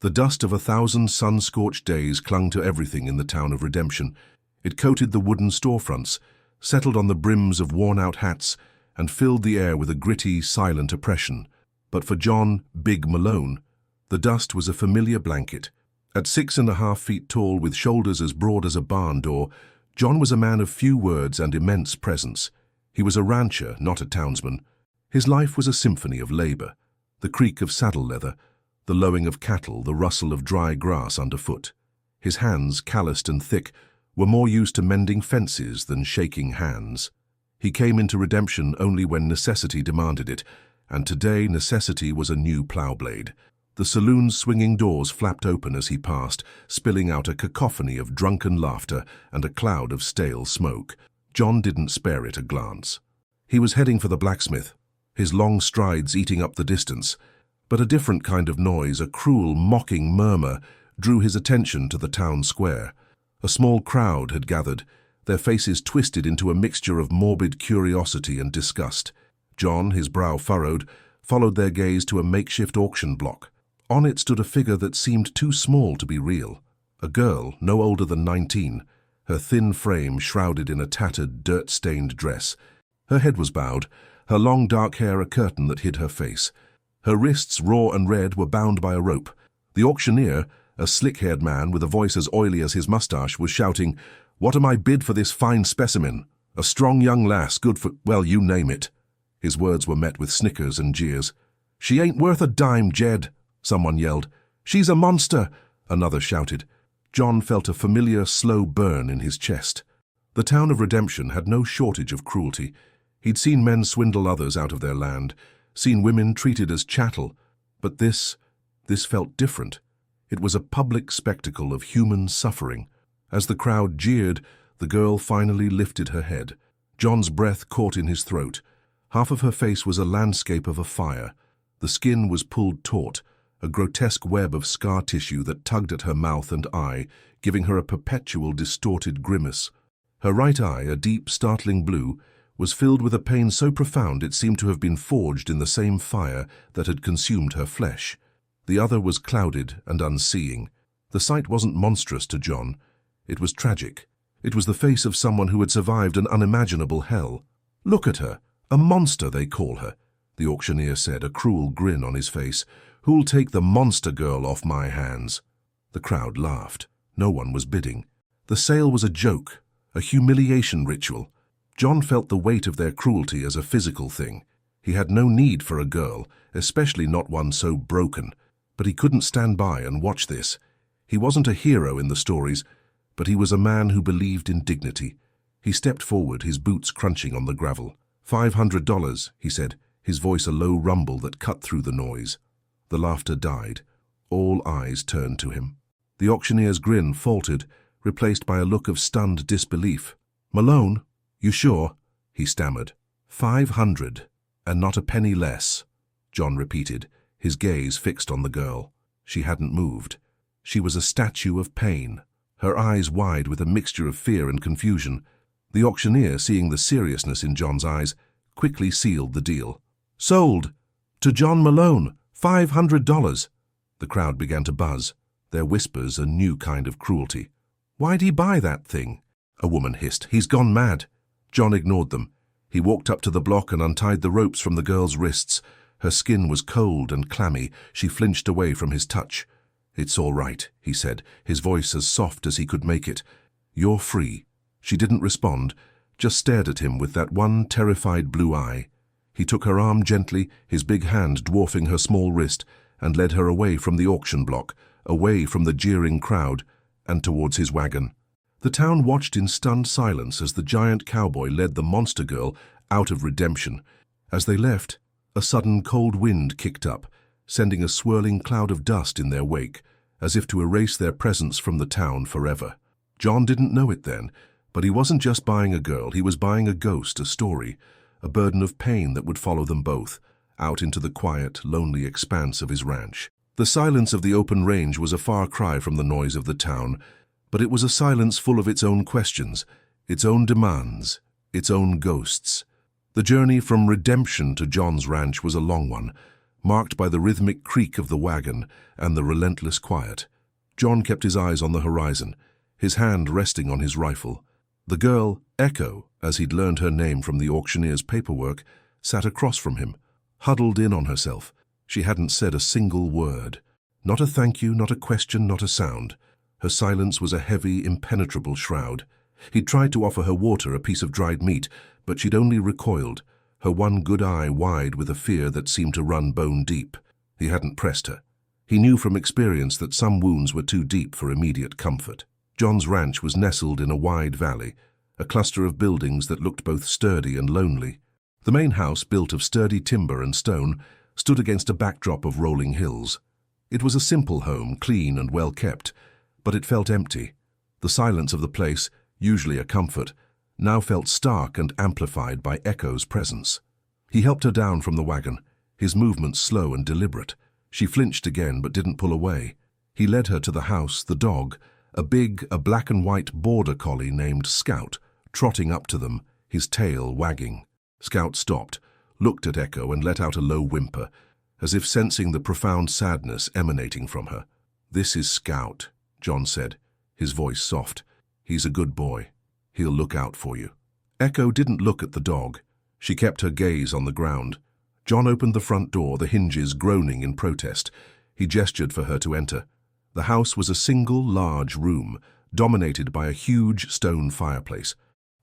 The dust of 1,000 sun-scorched days clung to everything in the town of Redemption. It coated the wooden storefronts, settled on the brims of worn-out hats, and filled the air with a gritty, silent oppression. But for John "Big" Malone, the dust was a familiar blanket. At 6.5 feet tall, with shoulders as broad as a barn door, John was a man of few words and immense presence. He was a rancher, not a townsman. His life was a symphony of labor. The creak of saddle leather, the lowing of cattle, the rustle of dry grass underfoot. His hands, calloused and thick, were more used to mending fences than shaking hands. He came into Redemption only when necessity demanded it, and today necessity was a new plow blade. The saloon's swinging doors flapped open as he passed, spilling out a cacophony of drunken laughter and a cloud of stale smoke. John didn't spare it a glance. He was heading for the blacksmith, his long strides eating up the distance. But a different kind of noise, a cruel, mocking murmur, drew his attention to the town square. A small crowd had gathered, their faces twisted into a mixture of morbid curiosity and disgust. John, his brow furrowed, followed their gaze to a makeshift auction block. On it stood a figure that seemed too small to be real. A girl, no older than 19, her thin frame shrouded in a tattered, dirt-stained dress. Her head was bowed, her long dark hair a curtain that hid her face. Her wrists, raw and red, were bound by a rope. The auctioneer, a slick-haired man with a voice as oily as his mustache, was shouting, "What am I bid for this fine specimen? A strong young lass, good for, well, you name it." His words were met with snickers and jeers. "She ain't worth a dime, Jed," someone yelled. "She's a monster," another shouted. John felt a familiar, slow burn in his chest. The town of Redemption had no shortage of cruelty. He'd seen men swindle others out of their land, seen women treated as chattel, but this felt different. It was a public spectacle of human suffering. As the crowd jeered, the girl finally lifted her head. John's breath caught in his throat. Half of her face was a landscape of a fire. The skin was pulled taut, a grotesque web of scar tissue that tugged at her mouth and eye, giving her a perpetual distorted grimace. Her right eye, a deep, startling blue, was filled with a pain so profound it seemed to have been forged in the same fire that had consumed her flesh. The other was clouded and unseeing. The sight wasn't monstrous to John. It was tragic. It was the face of someone who had survived an unimaginable hell. "Look at her. A monster, they call her," the auctioneer said, a cruel grin on his face. "Who'll take the monster girl off my hands?" The crowd laughed. No one was bidding. The sale was a joke, a humiliation ritual. John felt the weight of their cruelty as a physical thing. He had no need for a girl, especially not one so broken. But he couldn't stand by and watch this. He wasn't a hero in the stories, but he was a man who believed in dignity. He stepped forward, his boots crunching on the gravel. $500, he said, his voice a low rumble that cut through the noise. The laughter died. All eyes turned to him. The auctioneer's grin faltered, replaced by a look of stunned disbelief. "Malone? You sure?" he stammered. "500, and not a penny less," John repeated, his gaze fixed on the girl. She hadn't moved. She was a statue of pain, her eyes wide with a mixture of fear and confusion. The auctioneer, seeing the seriousness in John's eyes, quickly sealed the deal. "Sold! To John Malone! $500! The crowd began to buzz, their whispers a new kind of cruelty. "Why'd he buy that thing?" a woman hissed. "He's gone mad." John ignored them. He walked up to the block and untied the ropes from the girl's wrists. Her skin was cold and clammy. She flinched away from his touch. "It's all right," he said, his voice as soft as he could make it. "You're free." She didn't respond, just stared at him with that one terrified blue eye. He took her arm gently, his big hand dwarfing her small wrist, and led her away from the auction block, away from the jeering crowd, and towards his wagon. The town watched in stunned silence as the giant cowboy led the monster girl out of Redemption. As they left, a sudden cold wind kicked up, sending a swirling cloud of dust in their wake, as if to erase their presence from the town forever. John didn't know it then, but he wasn't just buying a girl, he was buying a ghost, a story, a burden of pain that would follow them both, out into the quiet, lonely expanse of his ranch. The silence of the open range was a far cry from the noise of the town, but it was a silence full of its own questions, its own demands, its own ghosts. The journey from Redemption to John's ranch was a long one, marked by the rhythmic creak of the wagon and the relentless quiet. John kept his eyes on the horizon, his hand resting on his rifle. The girl, Echo, as he'd learned her name from the auctioneer's paperwork, sat across from him, huddled in on herself. She hadn't said a single word. Not a thank you, not a question, not a sound. Her silence was a heavy, impenetrable shroud. He'd tried to offer her water, a piece of dried meat, but she'd only recoiled, her one good eye wide with a fear that seemed to run bone deep. He hadn't pressed her. He knew from experience that some wounds were too deep for immediate comfort. John's ranch was nestled in a wide valley, a cluster of buildings that looked both sturdy and lonely. The main house, built of sturdy timber and stone, stood against a backdrop of rolling hills. It was a simple home, clean and well kept, but it felt empty. The silence of the place, usually a comfort, now felt stark and amplified by Echo's presence. He helped her down from the wagon, his movements slow and deliberate. She flinched again but didn't pull away. He led her to the house, the dog, a black and white border collie named Scout, trotting up to them, his tail wagging. Scout stopped, looked at Echo and let out a low whimper, as if sensing the profound sadness emanating from her. "This is Scout," John said, his voice soft. "He's a good boy. He'll look out for you." Echo didn't look at the dog. She kept her gaze on the ground. John opened the front door, the hinges groaning in protest. He gestured for her to enter. The house was a single, large room, dominated by a huge stone fireplace.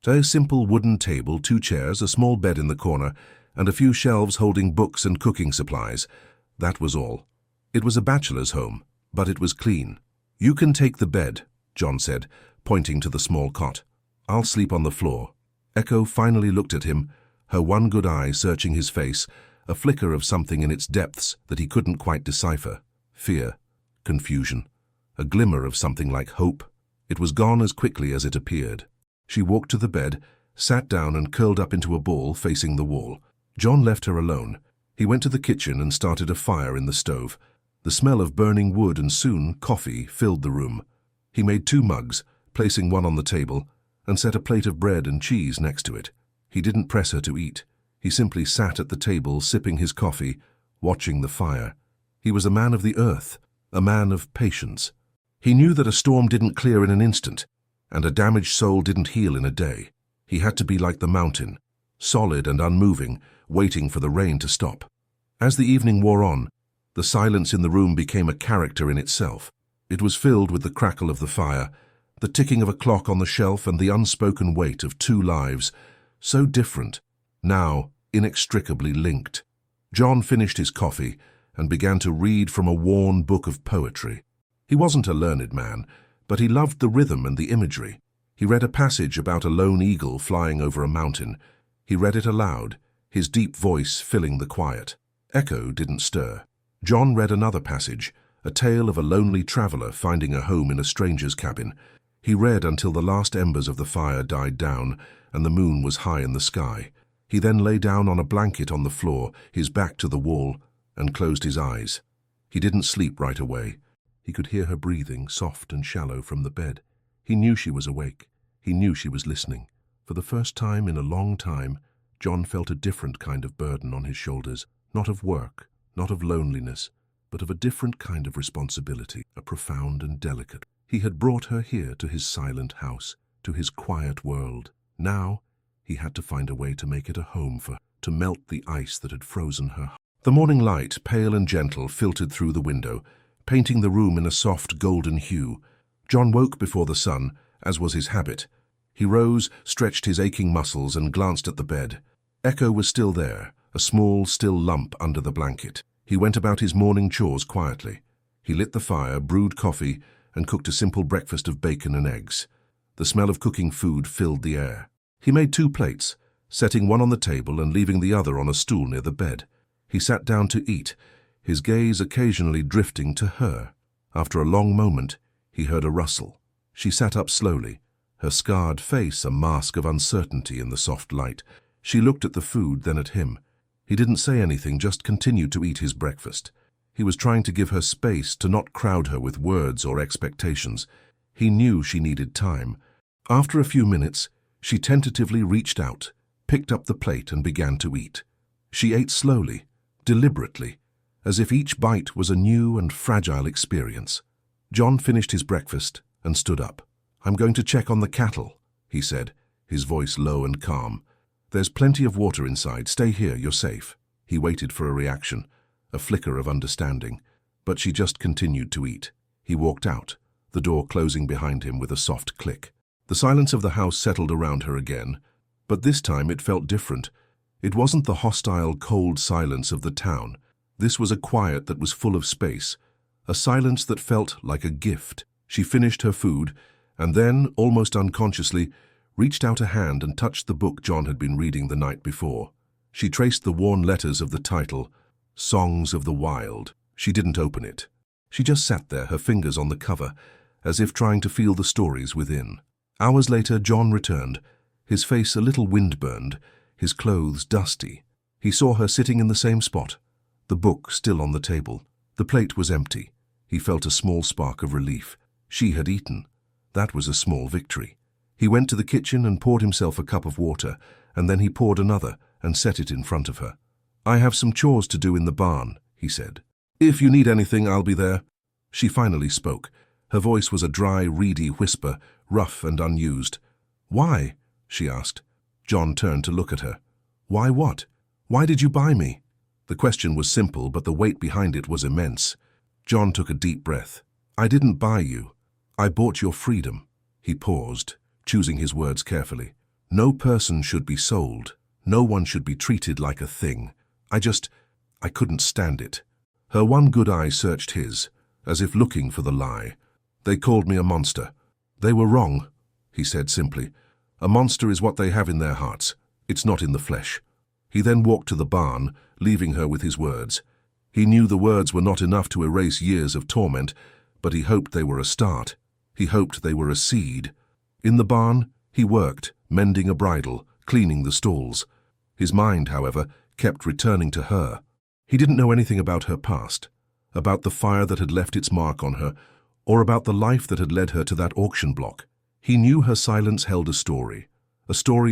A simple wooden table, 2 chairs, a small bed in the corner, and a few shelves holding books and cooking supplies. That was all. It was a bachelor's home, but it was clean. "You can take the bed," John said, pointing to the small cot. "I'll sleep on the floor." Echo finally looked at him, her one good eye searching his face, a flicker of something in its depths that he couldn't quite decipher. Fear, confusion, a glimmer of something like hope. It was gone as quickly as it appeared. She walked to the bed, sat down and curled up into a ball facing the wall. John left her alone. He went to the kitchen and started a fire in the stove. The smell of burning wood and soon coffee filled the room. He made 2 mugs, placing one on the table, and set a plate of bread and cheese next to it. He didn't press her to eat. He simply sat at the table sipping his coffee, watching the fire. He was a man of the earth, a man of patience. He knew that a storm didn't clear in an instant, and a damaged soul didn't heal in a day. He had to be like the mountain, solid and unmoving, waiting for the rain to stop. As the evening wore on, the silence in the room became a character in itself. It was filled with the crackle of the fire, the ticking of a clock on the shelf and the unspoken weight of 2 lives, so different, now inextricably linked. John finished his coffee and began to read from a worn book of poetry. He wasn't a learned man, but he loved the rhythm and the imagery. He read a passage about a lone eagle flying over a mountain. He read it aloud, his deep voice filling the quiet. Echo didn't stir. John read another passage, a tale of a lonely traveler finding a home in a stranger's cabin. He read until the last embers of the fire died down and the moon was high in the sky. He then lay down on a blanket on the floor, his back to the wall, and closed his eyes. He didn't sleep right away. He could hear her breathing, soft and shallow, from the bed. He knew she was awake. He knew she was listening. For the first time in a long time, John felt a different kind of burden on his shoulders, not of work, not of loneliness, but of a different kind of responsibility, a profound and delicate. He had brought her here to his silent house, to his quiet world. Now, he had to find a way to make it a home for her, to melt the ice that had frozen her. The morning light, pale and gentle, filtered through the window, painting the room in a soft golden hue. John woke before the sun, as was his habit. He rose, stretched his aching muscles, and glanced at the bed. Echo was still there, a small, still lump under the blanket. He went about his morning chores quietly. He lit the fire, brewed coffee, and cooked a simple breakfast of bacon and eggs. The smell of cooking food filled the air. He made 2 plates, setting one on the table and leaving the other on a stool near the bed. He sat down to eat, his gaze occasionally drifting to her. After a long moment, he heard a rustle. She sat up slowly, her scarred face a mask of uncertainty in the soft light. She looked at the food, then at him. He didn't say anything, just continued to eat his breakfast. He was trying to give her space, to not crowd her with words or expectations. He knew she needed time. After a few minutes, she tentatively reached out, picked up the plate and began to eat. She ate slowly, deliberately, as if each bite was a new and fragile experience. John finished his breakfast and stood up. "I'm going to check on the cattle," he said, his voice low and calm. "There's plenty of water inside. Stay here, you're safe." He waited for a reaction, a flicker of understanding, but she just continued to eat. He walked out, the door closing behind him with a soft click. The silence of the house settled around her again, but this time it felt different. It wasn't the hostile, cold silence of the town. This was a quiet that was full of space, a silence that felt like a gift. She finished her food, and then, almost unconsciously, reached out a hand and touched the book John had been reading the night before. She traced the worn letters of the title, Songs of the Wild. She didn't open it. She just sat there, her fingers on the cover, as if trying to feel the stories within. Hours later, John returned, his face a little windburned, his clothes dusty. He saw her sitting in the same spot, the book still on the table. The plate was empty. He felt a small spark of relief. She had eaten. That was a small victory. He went to the kitchen and poured himself a cup of water, and then he poured another and set it in front of her. "I have some chores to do in the barn," he said. "If you need anything, I'll be there." She finally spoke. Her voice was a dry, reedy whisper, rough and unused. "Why?" she asked. John turned to look at her. "Why what? Why did you buy me?" The question was simple, but the weight behind it was immense. John took a deep breath. "I didn't buy you. I bought your freedom." He paused, choosing his words carefully. "No person should be sold. No one should be treated like a thing. I couldn't stand it." Her one good eye searched his, as if looking for the lie. "They called me a monster." "They were wrong," he said simply. "A monster is what they have in their hearts. It's not in the flesh." He then walked to the barn, leaving her with his words. He knew the words were not enough to erase years of torment, but he hoped they were a start. He hoped they were a seed. In the barn, he worked, mending a bridle, cleaning the stalls. His mind, however, kept returning to her. He didn't know anything about her past, about the fire that had left its mark on her, or about the life that had led her to that auction block. He knew her silence held a story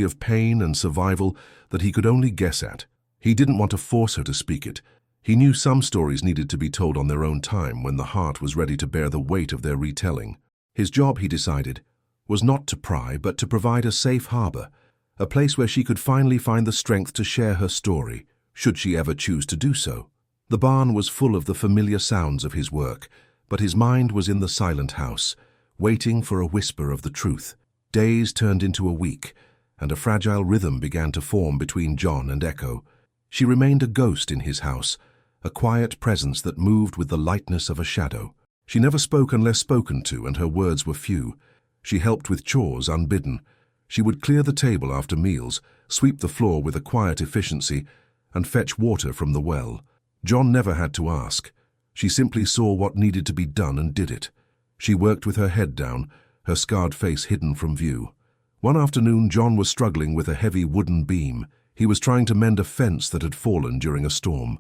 of pain and survival that he could only guess at. He didn't want to force her to speak it. He knew some stories needed to be told on their own time when the heart was ready to bear the weight of their retelling. His job, he decided, was not to pry, but to provide a safe harbor, a place where she could finally find the strength to share her story, should she ever choose to do so. The barn was full of the familiar sounds of his work, but his mind was in the silent house, waiting for a whisper of the truth. Days turned into a week, and a fragile rhythm began to form between John and Echo. She remained a ghost in his house, a quiet presence that moved with the lightness of a shadow. She never spoke unless spoken to, and her words were few. She helped with chores unbidden. She would clear the table after meals, sweep the floor with a quiet efficiency, and fetch water from the well. John never had to ask. She simply saw what needed to be done and did it. She worked with her head down, her scarred face hidden from view. One afternoon, John was struggling with a heavy wooden beam. He was trying to mend a fence that had fallen during a storm.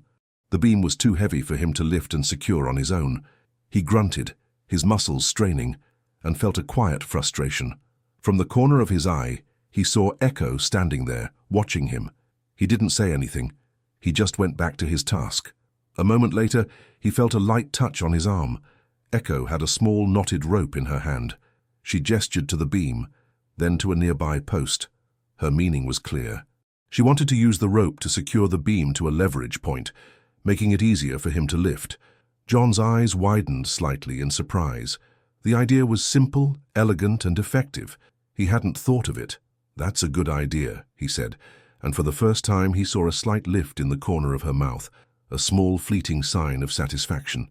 The beam was too heavy for him to lift and secure on his own. He grunted, his muscles straining, and felt a quiet frustration. From the corner of his eye, he saw Echo standing there, watching him. He didn't say anything. He just went back to his task. A moment later, he felt a light touch on his arm. Echo had a small knotted rope in her hand. She gestured to the beam, then to a nearby post. Her meaning was clear. She wanted to use the rope to secure the beam to a leverage point, making it easier for him to lift. John's eyes widened slightly in surprise. The idea was simple, elegant, and effective. He hadn't thought of it. "That's a good idea," he said, and for the first time he saw a slight lift in the corner of her mouth, a small fleeting sign of satisfaction.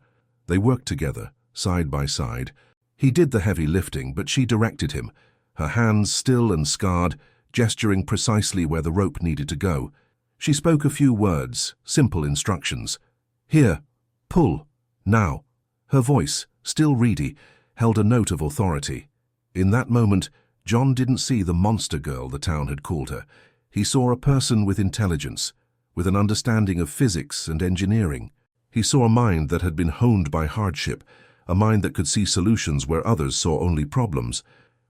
They worked together, side by side. He did the heavy lifting, but she directed him, her hands still and scarred, gesturing precisely where the rope needed to go. She spoke a few words, simple instructions. "Here, pull, now." Her voice, still reedy, held a note of authority. In that moment, John didn't see the monster girl the town had called her. He saw a person with intelligence, with an understanding of physics and engineering. He saw a mind that had been honed by hardship, a mind that could see solutions where others saw only problems.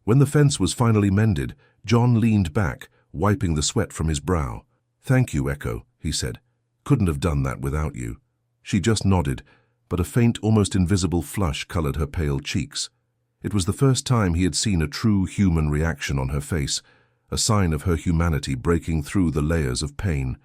When the fence was finally mended, John leaned back, wiping the sweat from his brow. "Thank you, Echo," he said. "Couldn't have done that without you." She just nodded, but a faint, almost invisible flush colored her pale cheeks. It was the first time he had seen a true human reaction on her face, a sign of her humanity breaking through the layers of pain.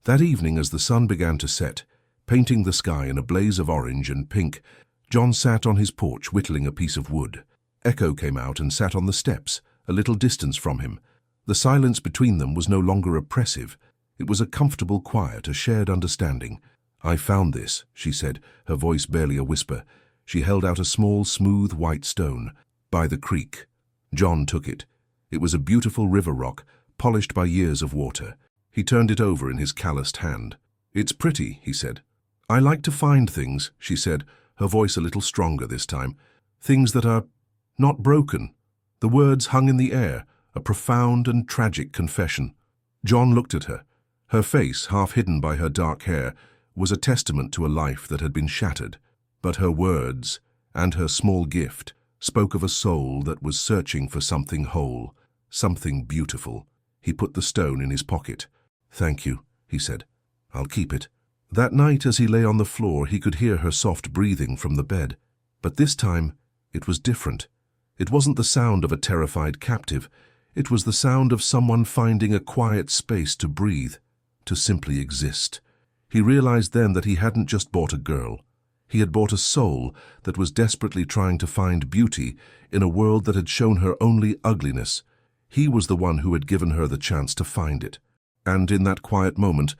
That evening, as the sun began to set, painting the sky in a blaze of orange and pink, John sat on his porch whittling a piece of wood. Echo came out and sat on the steps, a little distance from him. The silence between them was no longer oppressive. It was a comfortable quiet, a shared understanding. "I found this," she said, her voice barely a whisper. She held out a small, smooth white stone. "By the creek." John took it. It was a beautiful river rock, polished by years of water. He turned it over in his calloused hand. "It's pretty," he said. "I like to find things," she said, her voice a little stronger this time. "Things that are not broken." The words hung in the air, a profound and tragic confession. John looked at her. Her face, half hidden by her dark hair, was a testament to a life that had been shattered. But her words, and her small gift, spoke of a soul that was searching for something whole, something beautiful. He put the stone in his pocket. "Thank you," he said. "I'll keep it." That night, as he lay on the floor, he could hear her soft breathing from the bed. But this time, it was different. It wasn't the sound of a terrified captive. It was the sound of someone finding a quiet space to breathe, to simply exist. He realized then that he hadn't just bought a girl. He had bought a soul that was desperately trying to find beauty in a world that had shown her only ugliness. He was the one who had given her the chance to find it. And in that quiet moment,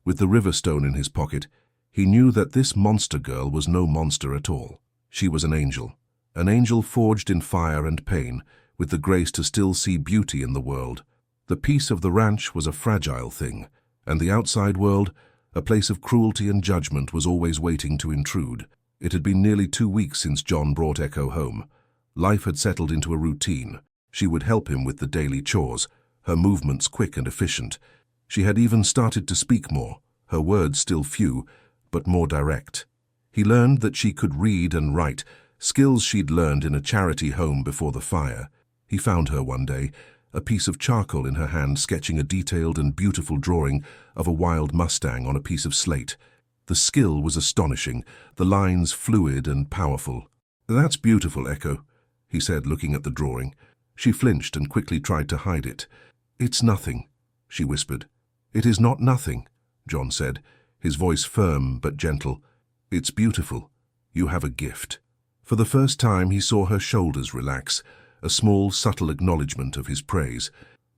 with the river stone in his pocket, he knew that this monster girl was no monster at all. She was an angel forged in fire and pain, with the grace to still see beauty in the world. The peace of the ranch was a fragile thing, and the outside world, a place of cruelty and judgment, was always waiting to intrude. It had been nearly 2 weeks since John brought Echo home. Life had settled into a routine. She would help him with the daily chores, her movements quick and efficient. She had even started to speak more, her words still few, but more direct. He learned that she could read and write, skills she'd learned in a charity home before the fire. He found her one day, a piece of charcoal in her hand, sketching a detailed and beautiful drawing of a wild mustang on a piece of slate. The skill was astonishing, the lines fluid and powerful. "That's beautiful, Echo," he said, looking at the drawing. She flinched and quickly tried to hide it. "It's nothing," she whispered. "It is not nothing," John said, his voice firm but gentle. "It's beautiful. You have a gift." For the first time he saw her shoulders relax, a small, subtle acknowledgement of his praise.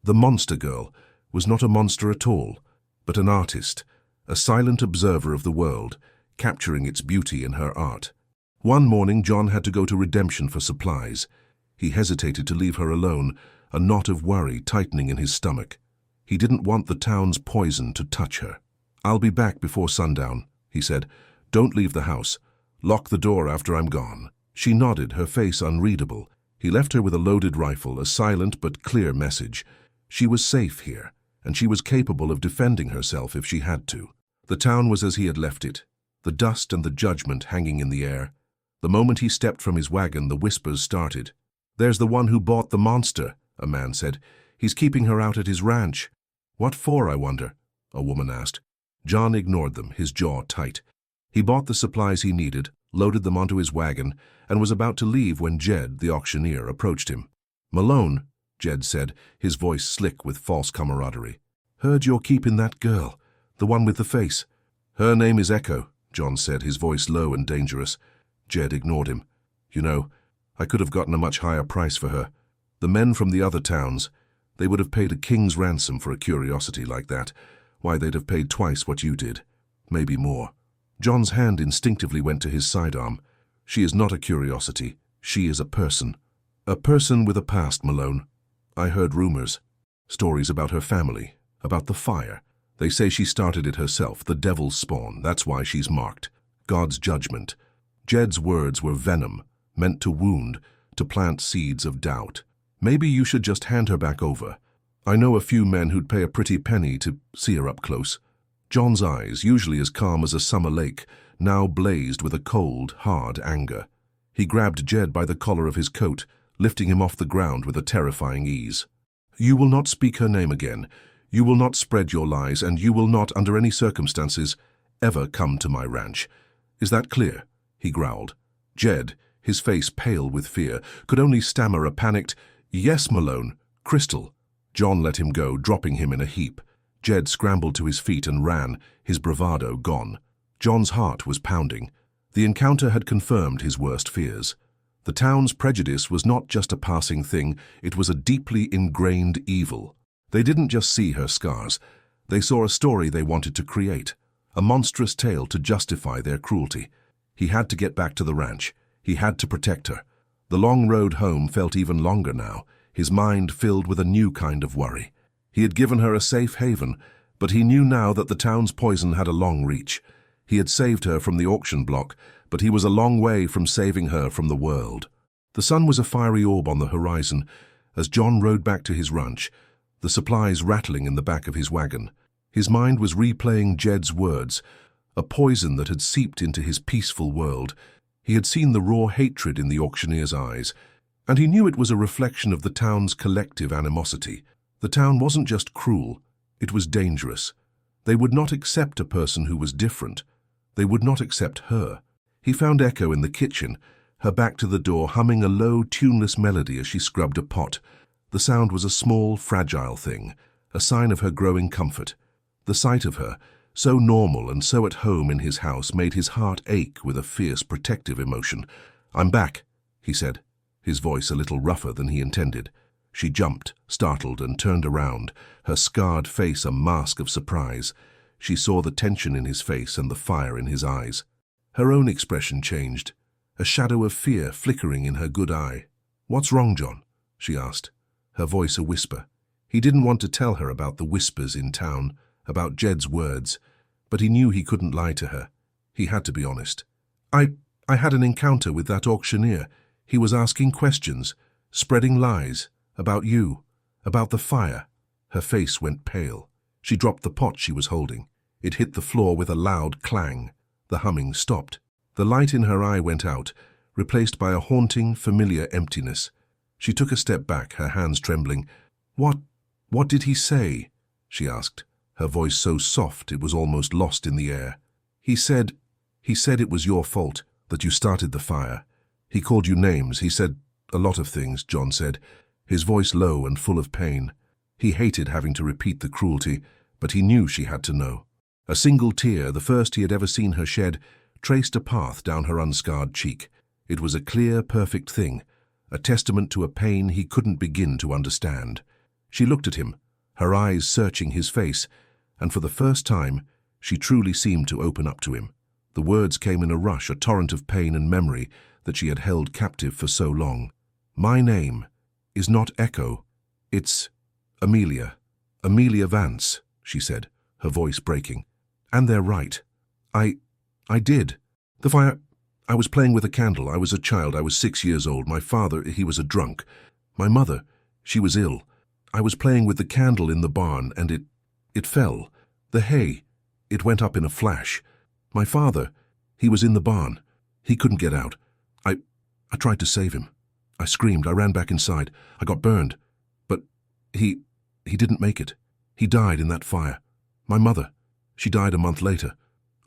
The monster girl was not a monster at all, but an artist, a silent observer of the world, capturing its beauty in her art. One morning John had to go to Redemption for supplies. He hesitated to leave her alone, a knot of worry tightening in his stomach. He didn't want the town's poison to touch her. "I'll be back before sundown," he said. "Don't leave the house. Lock the door after I'm gone." She nodded, her face unreadable. He left her with a loaded rifle, a silent but clear message. She was safe here, and she was capable of defending herself if she had to. The town was as he had left it, the dust and the judgment hanging in the air. The moment he stepped from his wagon, the whispers started. "There's the one who bought the monster," a man said. "He's keeping her out at his ranch." "What for, I wonder?" a woman asked. John ignored them, his jaw tight. He bought the supplies he needed, loaded them onto his wagon, and was about to leave when Jed, the auctioneer, approached him. "Malone," Jed said, his voice slick with false camaraderie. "Heard you're keeping that girl, the one with the face." "Her name is Echo," John said, his voice low and dangerous. Jed ignored him. "You know, I could have gotten a much higher price for her. The men from the other towns, they would have paid a king's ransom for a curiosity like that. Why, they'd have paid twice what you did. Maybe more." John's hand instinctively went to his sidearm. "She is not a curiosity. She is a person. A person with a past, Malone. I heard rumors, stories about her family, about the fire. They say she started it herself, the devil's spawn. That's why she's marked. God's judgment." Jed's words were venom, meant to wound, to plant seeds of doubt. "Maybe you should just hand her back over. I know a few men who'd pay a pretty penny to see her up close." John's eyes, usually as calm as a summer lake, now blazed with a cold, hard anger. He grabbed Jed by the collar of his coat, lifting him off the ground with a terrifying ease. "You will not speak her name again. You will not spread your lies, and you will not, under any circumstances, ever come to my ranch. Is that clear?" he growled. Jed, his face pale with fear, could only stammer a panicked, "Yes, Malone, Crystal." John let him go, dropping him in a heap. Jed scrambled to his feet and ran, his bravado gone. John's heart was pounding. The encounter had confirmed his worst fears. The town's prejudice was not just a passing thing, it was a deeply ingrained evil. They didn't just see her scars. They saw a story they wanted to create, a monstrous tale to justify their cruelty. He had to get back to the ranch. He had to protect her. The long road home felt even longer now, his mind filled with a new kind of worry. He had given her a safe haven, but he knew now that the town's poison had a long reach. He had saved her from the auction block, but he was a long way from saving her from the world. The sun was a fiery orb on the horizon as John rode back to his ranch, the supplies rattling in the back of his wagon. His mind was replaying Jed's words, a poison that had seeped into his peaceful world. He had seen the raw hatred in the auctioneer's eyes, and he knew it was a reflection of the town's collective animosity. The town wasn't just cruel, it was dangerous. They would not accept a person who was different. They would not accept her. He found Echo in the kitchen, her back to the door, humming a low, tuneless melody as she scrubbed a pot. The sound was a small, fragile thing, a sign of her growing comfort. The sight of her, so normal and so at home in his house, made his heart ache with a fierce, protective emotion. "I'm back," he said, his voice a little rougher than he intended. She jumped, startled, and turned around, her scarred face a mask of surprise. She saw the tension in his face and the fire in his eyes. Her own expression changed, a shadow of fear flickering in her good eye. "What's wrong, John?" she asked, her voice a whisper. He didn't want to tell her about the whispers in town, about Jed's words, but he knew he couldn't lie to her. He had to be honest. I had an encounter with that auctioneer. He was asking questions, spreading lies, about you, about the fire." Her face went pale. She dropped the pot she was holding. It hit the floor with a loud clang. The humming stopped. The light in her eye went out, replaced by a haunting, familiar emptiness. She took a step back, her hands trembling. What did he say?" she asked, her voice so soft it was almost lost in the air. He said it was your fault, that you started the fire. He called you names. He said a lot of things," John said, his voice low and full of pain. He hated having to repeat the cruelty, but he knew she had to know. A single tear, the first he had ever seen her shed, traced a path down her unscarred cheek. It was a clear, perfect thing, a testament to a pain he couldn't begin to understand. She looked at him, her eyes searching his face, and for the first time, she truly seemed to open up to him. The words came in a rush, a torrent of pain and memory that she had held captive for so long. "My name is not Echo. It's Amelia. Amelia Vance," she said, her voice breaking. "And they're right. I did. The fire... I was playing with a candle. I was a child. I was 6 years old. My father, he was a drunk. My mother, she was ill. I was playing with the candle in the barn, and it fell. The hay, it went up in a flash. My father, he was in the barn. He couldn't get out. I tried to save him. I screamed. I ran back inside. I got burned. But he didn't make it. He died in that fire. My mother, she died a month later,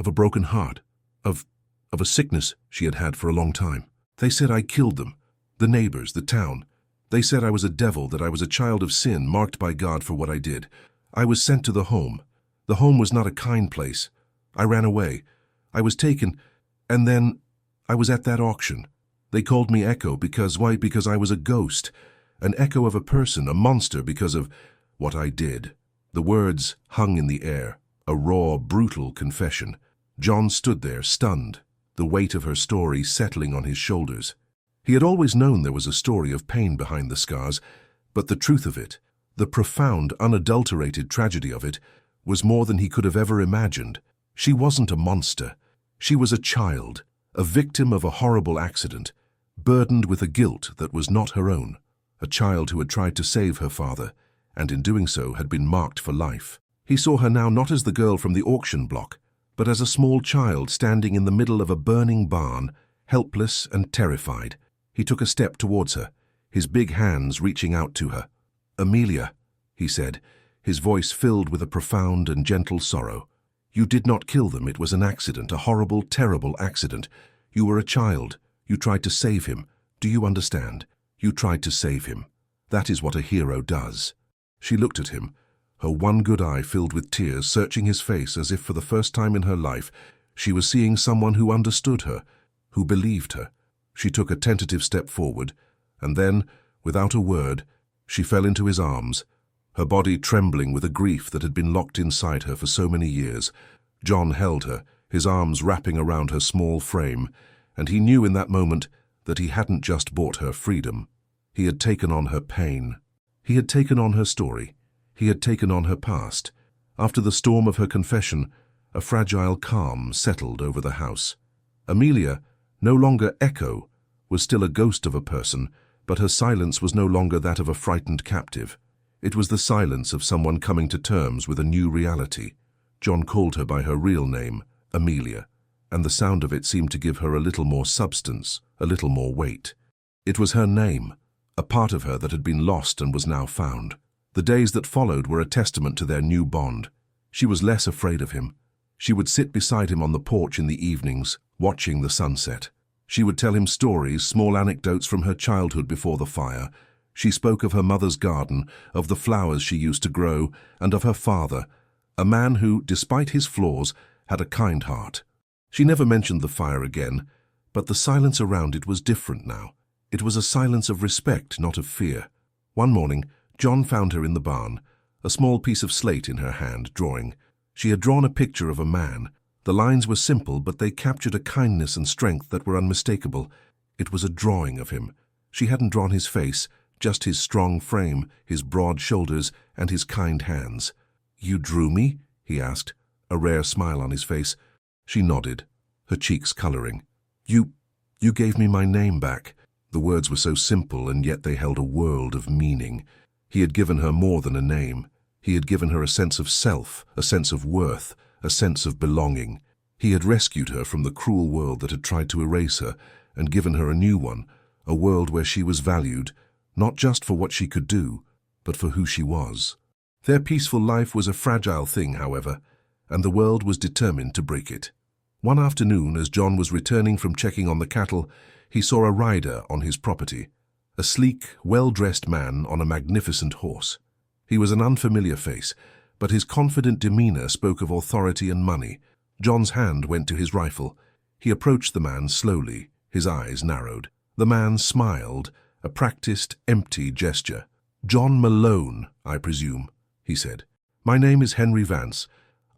of a broken heart, of a sickness she had had for a long time. They said I killed them, the neighbors, the town. They said I was a devil, that I was a child of sin, marked by God for what I did. I was sent to the home. The home was not a kind place. I ran away. I was taken, and then I was at that auction. They called me Echo because I was a ghost, an echo of a person, a monster because of what I did. The words hung in the air, a raw, brutal confession. John stood there, stunned, the weight of her story settling on his shoulders. He had always known there was a story of pain behind the scars, but the truth of it, the profound, unadulterated tragedy of it, was more than he could have ever imagined. She wasn't a monster. She was a child, a victim of a horrible accident, burdened with a guilt that was not her own, a child who had tried to save her father, and in doing so had been marked for life. He saw her now not as the girl from the auction block, but as a small child standing in the middle of a burning barn, helpless and terrified. He took a step towards her, his big hands reaching out to her. "Amelia," he said, his voice filled with a profound and gentle sorrow. You did not kill them. It was an accident, a horrible, terrible accident. You were a child. You tried to save him. Do you understand? You tried to save him. That is what a hero does." She looked at him, her one good eye filled with tears, searching his face as if for the first time in her life she was seeing someone who understood her, who believed her. She took a tentative step forward, and then, without a word, she fell into his arms, her body trembling with a grief that had been locked inside her for so many years. John held her, his arms wrapping around her small frame, and he knew in that moment that he hadn't just bought her freedom. He had taken on her pain. He had taken on her story. He had taken on her past. After the storm of her confession, a fragile calm settled over the house. Amelia, no longer Echo, was still a ghost of a person, but her silence was no longer that of a frightened captive. It was the silence of someone coming to terms with a new reality. John called her by her real name, Amelia, and the sound of it seemed to give her a little more substance, a little more weight. It was her name, a part of her that had been lost and was now found. The days that followed were a testament to their new bond. She was less afraid of him. She would sit beside him on the porch in the evenings, watching the sunset. She would tell him stories, small anecdotes from her childhood before the fire. She spoke of her mother's garden, of the flowers she used to grow, and of her father, a man who, despite his flaws, had a kind heart. She never mentioned the fire again, but the silence around it was different now. It was a silence of respect, not of fear. One morning, John found her in the barn, a small piece of slate in her hand, drawing. She had drawn a picture of a man. The lines were simple, but they captured a kindness and strength that were unmistakable. It was a drawing of him. She hadn't drawn his face, just his strong frame, his broad shoulders, and his kind hands. "You drew me?" he asked, a rare smile on his face. She nodded, her cheeks coloring. You gave me my name back." The words were so simple, and yet they held a world of meaning. He had given her more than a name. He had given her a sense of self, a sense of worth, a sense of belonging. He had rescued her from the cruel world that had tried to erase her and given her a new one, a world where she was valued, not just for what she could do, but for who she was. Their peaceful life was a fragile thing, however, and the world was determined to break it. One afternoon, as John was returning from checking on the cattle, he saw a rider on his property, a sleek, well-dressed man on a magnificent horse. He was an unfamiliar face, but his confident demeanor spoke of authority and money. John's hand went to his rifle. He approached the man slowly, his eyes narrowed. The man smiled, a practiced, empty gesture. "John Malone, I presume," he said. "My name is Henry Vance.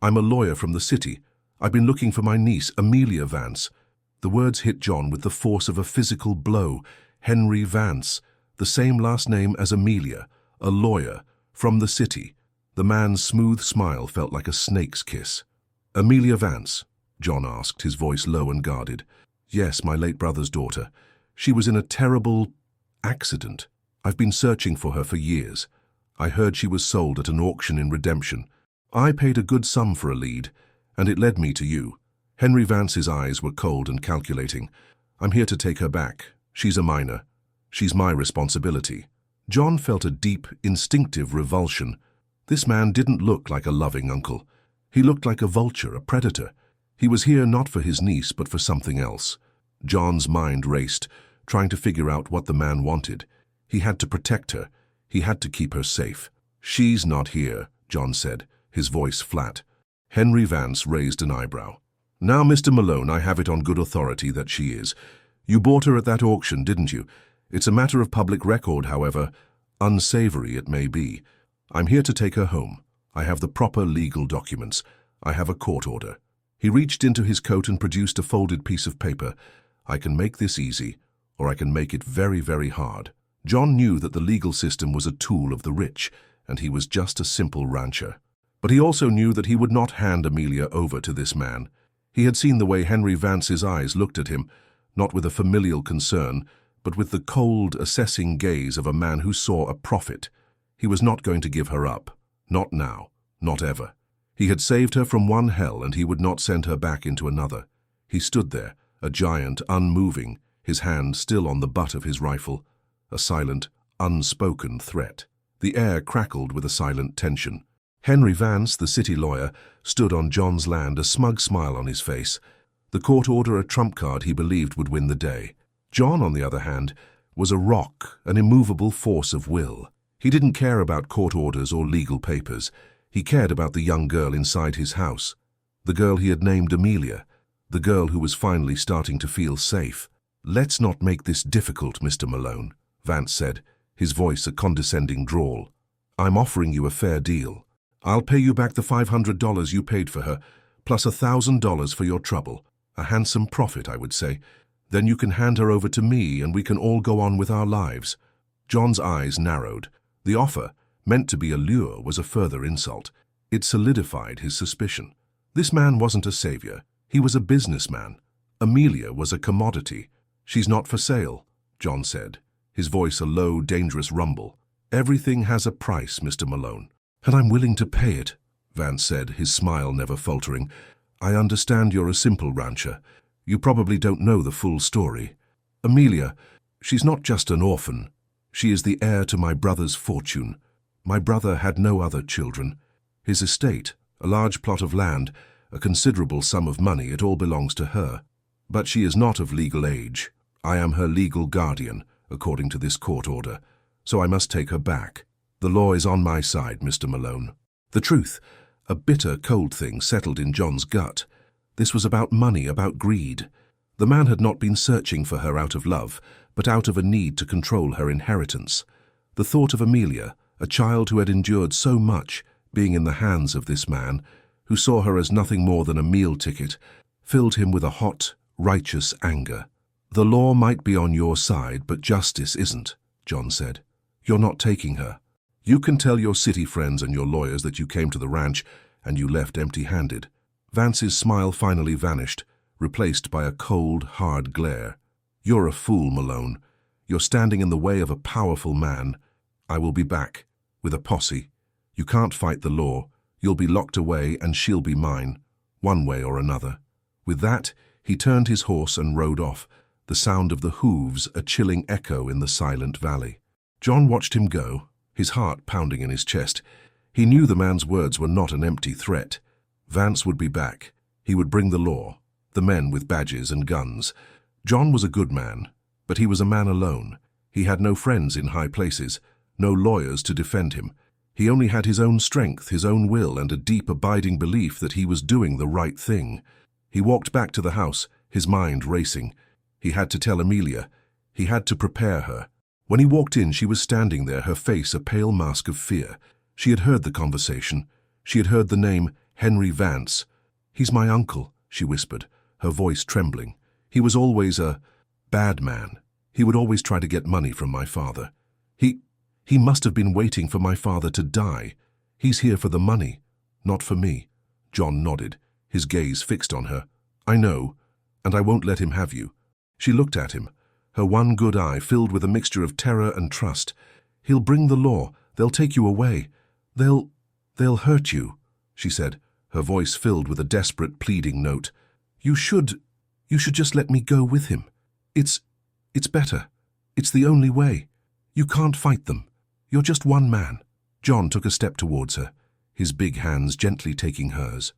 I'm a lawyer from the city. I've been looking for my niece, Amelia Vance." The words hit John with the force of a physical blow. Henry Vance, the same last name as Amelia, a lawyer, from the city. The man's smooth smile felt like a snake's kiss. "Amelia Vance?" John asked, his voice low and guarded. "Yes, my late brother's daughter. She was in a terrible accident. I've been searching for her for years. I heard she was sold at an auction in Redemption. I paid a good sum for a lead, and it led me to you." Henry Vance's eyes were cold and calculating. "I'm here to take her back. She's a minor. She's my responsibility." John felt a deep, instinctive revulsion. This man didn't look like a loving uncle. He looked like a vulture, a predator. He was here not for his niece, but for something else. John's mind raced, trying to figure out what the man wanted. He had to protect her. He had to keep her safe. "She's not here," John said, his voice flat. Henry Vance raised an eyebrow. "Now, Mr. Malone, I have it on good authority that she is. You bought her at that auction, didn't you? It's a matter of public record, however, unsavory it may be. I'm here to take her home. I have the proper legal documents. I have a court order." He reached into his coat and produced a folded piece of paper. "I can make this easy, or I can make it very, very hard." John knew that the legal system was a tool of the rich, and he was just a simple rancher. But he also knew that he would not hand Amelia over to this man. He had seen the way Henry Vance's eyes looked at him, not with a familial concern, but with the cold, assessing gaze of a man who saw a profit. He was not going to give her up. Not now. Not ever. He had saved her from one hell, and he would not send her back into another. He stood there, a giant, unmoving, his hand still on the butt of his rifle, a silent, unspoken threat. The air crackled with a silent tension. Henry Vance, the city lawyer, stood on John's land, a smug smile on his face. The court order, a trump card he believed would win the day. John, on the other hand, was a rock, an immovable force of will. He didn't care about court orders or legal papers. He cared about the young girl inside his house, the girl he had named Amelia, the girl who was finally starting to feel safe. "Let's not make this difficult, Mr. Malone," Vance said, his voice a condescending drawl. "I'm offering you a fair deal. I'll pay you back the $500 you paid for her, plus $1,000 for your trouble. A handsome profit, I would say. Then you can hand her over to me and we can all go on with our lives." John's eyes narrowed. The offer, meant to be a lure, was a further insult. It solidified his suspicion. This man wasn't a savior. He was a businessman. Amelia was a commodity. "She's not for sale," John said, his voice a low, dangerous rumble. "Everything has a price, Mr. Malone." "And I'm willing to pay it," Vance said, his smile never faltering. "I understand you're a simple rancher. You probably don't know the full story. Amelia, she's not just an orphan. She is the heir to my brother's fortune. My brother had no other children. His estate, a large plot of land, a considerable sum of money, it all belongs to her. But she is not of legal age. I am her legal guardian, according to this court order, so I must take her back. The law is on my side, Mr. Malone." The truth, a bitter, cold thing, settled in John's gut. This was about money, about greed. The man had not been searching for her out of love, but out of a need to control her inheritance. The thought of Amelia, a child who had endured so much, being in the hands of this man, who saw her as nothing more than a meal ticket, filled him with a hot, righteous anger. "The law might be on your side, but justice isn't," John said. "You're not taking her. You can tell your city friends and your lawyers that you came to the ranch and you left empty-handed." Vance's smile finally vanished, replaced by a cold, hard glare. "You're a fool, Malone. You're standing in the way of a powerful man. I will be back, with a posse. You can't fight the law. You'll be locked away and she'll be mine, one way or another." With that, he turned his horse and rode off, the sound of the hooves a chilling echo in the silent valley. John watched him go, his heart pounding in his chest. He knew the man's words were not an empty threat. Vance would be back. He would bring the law, the men with badges and guns. John was a good man, but he was a man alone. He had no friends in high places, no lawyers to defend him. He only had his own strength, his own will, and a deep, abiding belief that he was doing the right thing. He walked back to the house, his mind racing. He had to tell Amelia. He had to prepare her. When he walked in, she was standing there, her face a pale mask of fear. She had heard the conversation. She had heard the name Henry Vance. "He's my uncle," she whispered, her voice trembling. "He was always a bad man. He would always try to get money from my father. He must have been waiting for my father to die. He's here for the money, not for me." John nodded, his gaze fixed on her. "I know, and I won't let him have you." She looked at him, her one good eye filled with a mixture of terror and trust. "He'll bring the law. They'll take you away. They'll hurt you," she said, her voice filled with a desperate, pleading note. You should just let me go with him. It's better. It's the only way. You can't fight them. You're just one man." John took a step towards her, his big hands gently taking hers.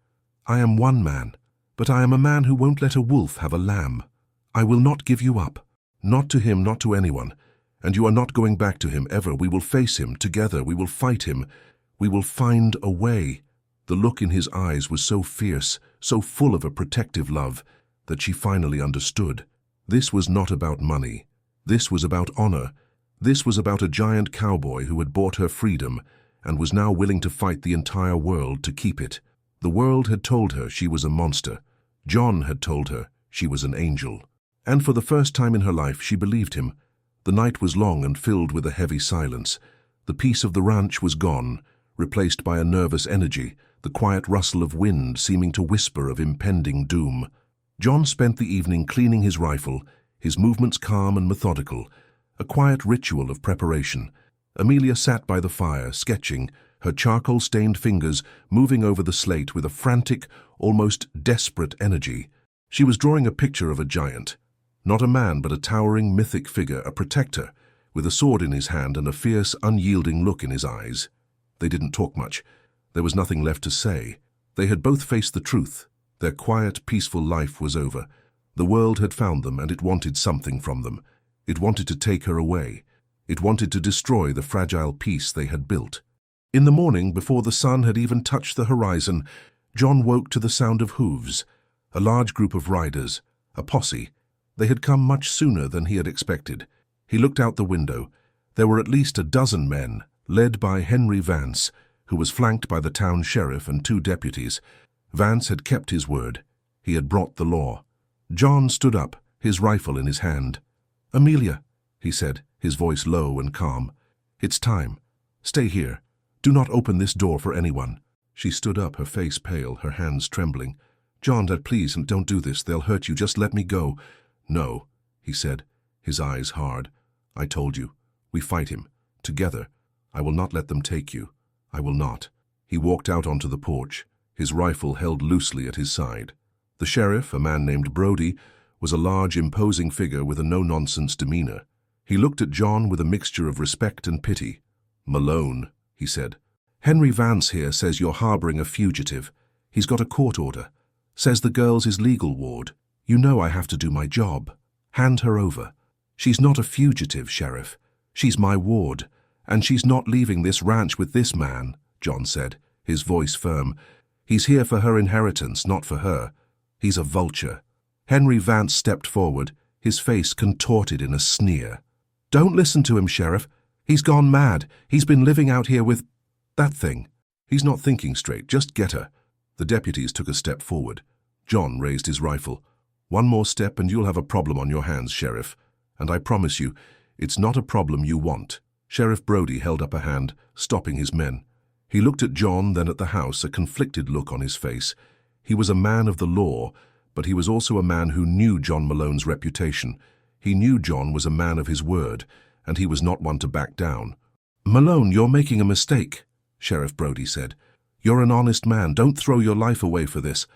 "I am one man, but I am a man who won't let a wolf have a lamb. I will not give you up. Not to him, not to anyone. And you are not going back to him ever. We will face him together. We will fight him. We will find a way." The look in his eyes was so fierce, so full of a protective love, that she finally understood. This was not about money. This was about honor. This was about a giant cowboy who had bought her freedom and was now willing to fight the entire world to keep it. The world had told her she was a monster. John had told her she was an angel. And for the first time in her life, she believed him. The night was long and filled with a heavy silence. The peace of the ranch was gone, replaced by a nervous energy, the quiet rustle of wind seeming to whisper of impending doom. John spent the evening cleaning his rifle, his movements calm and methodical, a quiet ritual of preparation. Amelia sat by the fire, sketching, her charcoal-stained fingers moving over the slate with a frantic, almost desperate energy. She was drawing a picture of a giant. Not a man, but a towering, mythic figure, a protector, with a sword in his hand and a fierce, unyielding look in his eyes. They didn't talk much. There was nothing left to say. They had both faced the truth. Their quiet, peaceful life was over. The world had found them, and it wanted something from them. It wanted to take her away. It wanted to destroy the fragile peace they had built. In the morning, before the sun had even touched the horizon, John woke to the sound of hooves. A large group of riders, a posse. They had come much sooner than he had expected. He looked out the window. There were at least a dozen men, led by Henry Vance, who was flanked by the town sheriff and 2 deputies. Vance had kept his word. He had brought the law. John stood up, his rifle in his hand. "Amelia," he said, his voice low and calm. "It's time. Stay here. Do not open this door for anyone." She stood up, her face pale, her hands trembling. "John, Dad, please, don't do this. They'll hurt you. Just let me go." "No," he said, his eyes hard. "I told you. We fight him. Together. I will not let them take you. I will not." He walked out onto the porch, his rifle held loosely at his side. The sheriff, a man named Brody, was a large, imposing figure with a no-nonsense demeanor. He looked at John with a mixture of respect and pity. "Malone," he said. "Henry Vance here says you're harboring a fugitive. He's got a court order. Says the girl's his legal ward. You know I have to do my job. Hand her over." "She's not a fugitive, Sheriff. She's my ward, and she's not leaving this ranch with this man," John said, his voice firm. "He's here for her inheritance, not for her. He's a vulture." Henry Vance stepped forward, his face contorted in a sneer. "Don't listen to him, Sheriff. He's gone mad. He's been living out here with that thing. He's not thinking straight. Just get her." The deputies took a step forward. John raised his rifle. "One more step and you'll have a problem on your hands, Sheriff. And I promise you, it's not a problem you want." Sheriff Brody held up a hand, stopping his men. He looked at John, then at the house, a conflicted look on his face. He was a man of the law, but he was also a man who knew John Malone's reputation. He knew John was a man of his word, and he was not one to back down. "Malone, you're making a mistake," Sheriff Brody said. "You're an honest man. Don't throw your life away for this."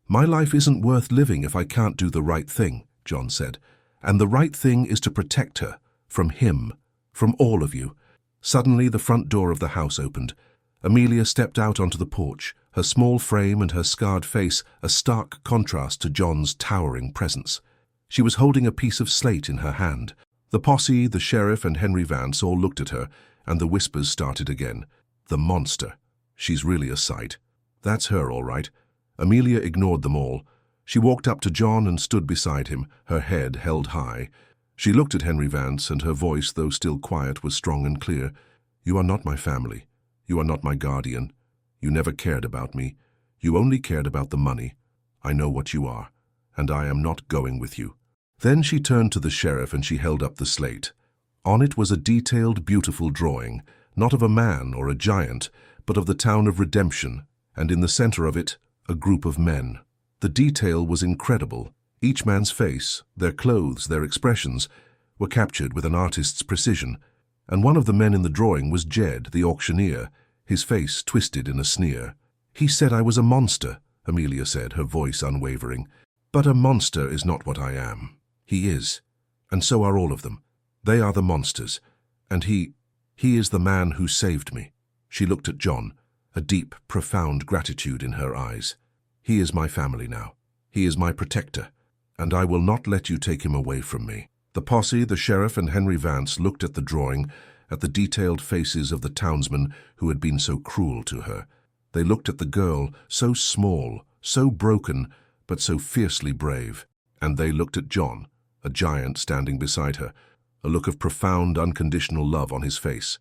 "My life isn't worth living if I can't do the right thing," John said. "And the right thing is to protect her. From him. From all of you." Suddenly the front door of the house opened. Amelia stepped out onto the porch, her small frame and her scarred face a stark contrast to John's towering presence. She was holding a piece of slate in her hand. The posse, the sheriff, and Henry Vance all looked at her, and the whispers started again. "The monster. She's really a sight. That's her, all right." Amelia ignored them all. She walked up to John and stood beside him, her head held high. She looked at Henry Vance, and her voice, though still quiet, was strong and clear. "You are not my family. You are not my guardian. You never cared about me. You only cared about the money. I know what you are, and I am not going with you." Then she turned to the sheriff and she held up the slate. On it was a detailed, beautiful drawing, not of a man or a giant, but of the town of Redemption, and in the center of it, a group of men. The detail was incredible. Each man's face, their clothes, their expressions, were captured with an artist's precision, and one of the men in the drawing was Jed, the auctioneer, his face twisted in a sneer. "He said I was a monster," Amelia said, her voice unwavering. "But a monster is not what I am. He is, and so are all of them. They are the monsters, and he is the man who saved me." She looked at John, a deep, profound gratitude in her eyes. "He is my family now. He is my protector, and I will not let you take him away from me." The posse, the sheriff, and Henry Vance looked at the drawing, at the detailed faces of the townsmen who had been so cruel to her. They looked at the girl, so small, so broken, but so fiercely brave. And they looked at John, a giant standing beside her, a look of profound, unconditional love on his face.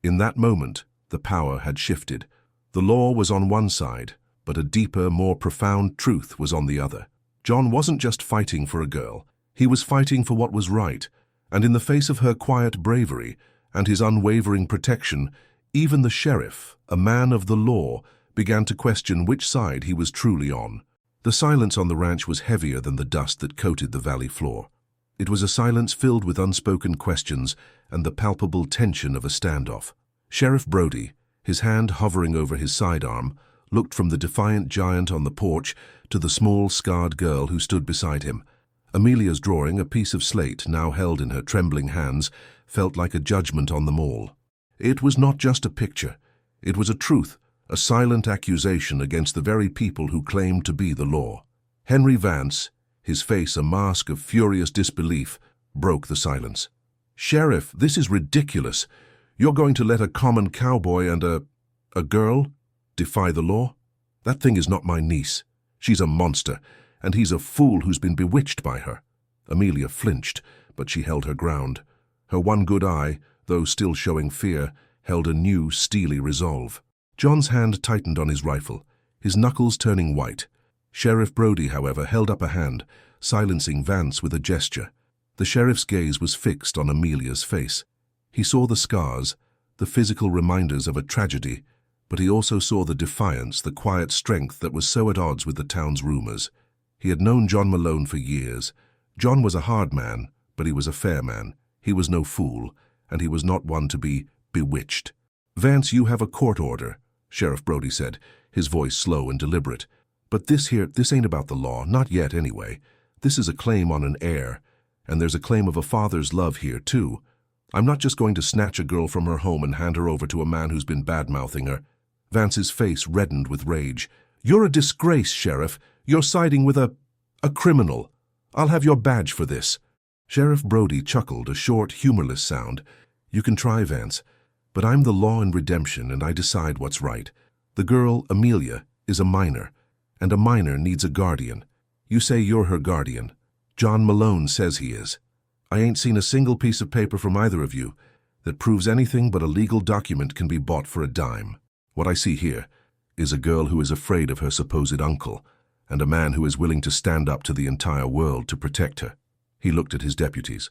In that moment, the power had shifted. The law was on one side, but a deeper, more profound truth was on the other. John wasn't just fighting for a girl. He was fighting for what was right, and in the face of her quiet bravery and his unwavering protection, even the sheriff, a man of the law, began to question which side he was truly on. The silence on the ranch was heavier than the dust that coated the valley floor. It was a silence filled with unspoken questions and the palpable tension of a standoff. Sheriff Brody, his hand hovering over his sidearm, looked from the defiant giant on the porch to the small, scarred girl who stood beside him. Amelia's drawing, a piece of slate now held in her trembling hands, felt like a judgment on them all. It was not just a picture. It was a truth, a silent accusation against the very people who claimed to be the law. Henry Vance, his face a mask of furious disbelief, broke the silence. "Sheriff, this is ridiculous. You're going to let a common cowboy and a girl defy the law? That thing is not my niece. She's a monster, and he's a fool who's been bewitched by her." Amelia flinched, but she held her ground. Her one good eye, though still showing fear, held a new, steely resolve. John's hand tightened on his rifle, his knuckles turning white. Sheriff Brody, however, held up a hand, silencing Vance with a gesture. The sheriff's gaze was fixed on Amelia's face. He saw the scars, the physical reminders of a tragedy, but he also saw the defiance, the quiet strength that was so at odds with the town's rumors. He had known John Malone for years. John was a hard man, but he was a fair man. He was no fool, and he was not one to be bewitched. "Vance, you have a court order," Sheriff Brody said, his voice slow and deliberate. "But this ain't about the law, not yet anyway. This is a claim on an heir, and there's a claim of a father's love here, too. I'm not just going to snatch a girl from her home and hand her over to a man who's been bad-mouthing her." Vance's face reddened with rage. "You're a disgrace, Sheriff. You're siding with a criminal. I'll have your badge for this." Sheriff Brody chuckled, a short, humorless sound. "You can try, Vance, but I'm the law and redemption, and I decide what's right. The girl, Amelia, is a minor, and a minor needs a guardian. You say you're her guardian. John Malone says he is. I ain't seen a single piece of paper from either of you that proves anything but a legal document can be bought for a dime. What I see here is a girl who is afraid of her supposed uncle, and a man who is willing to stand up to the entire world to protect her." He looked at his deputies.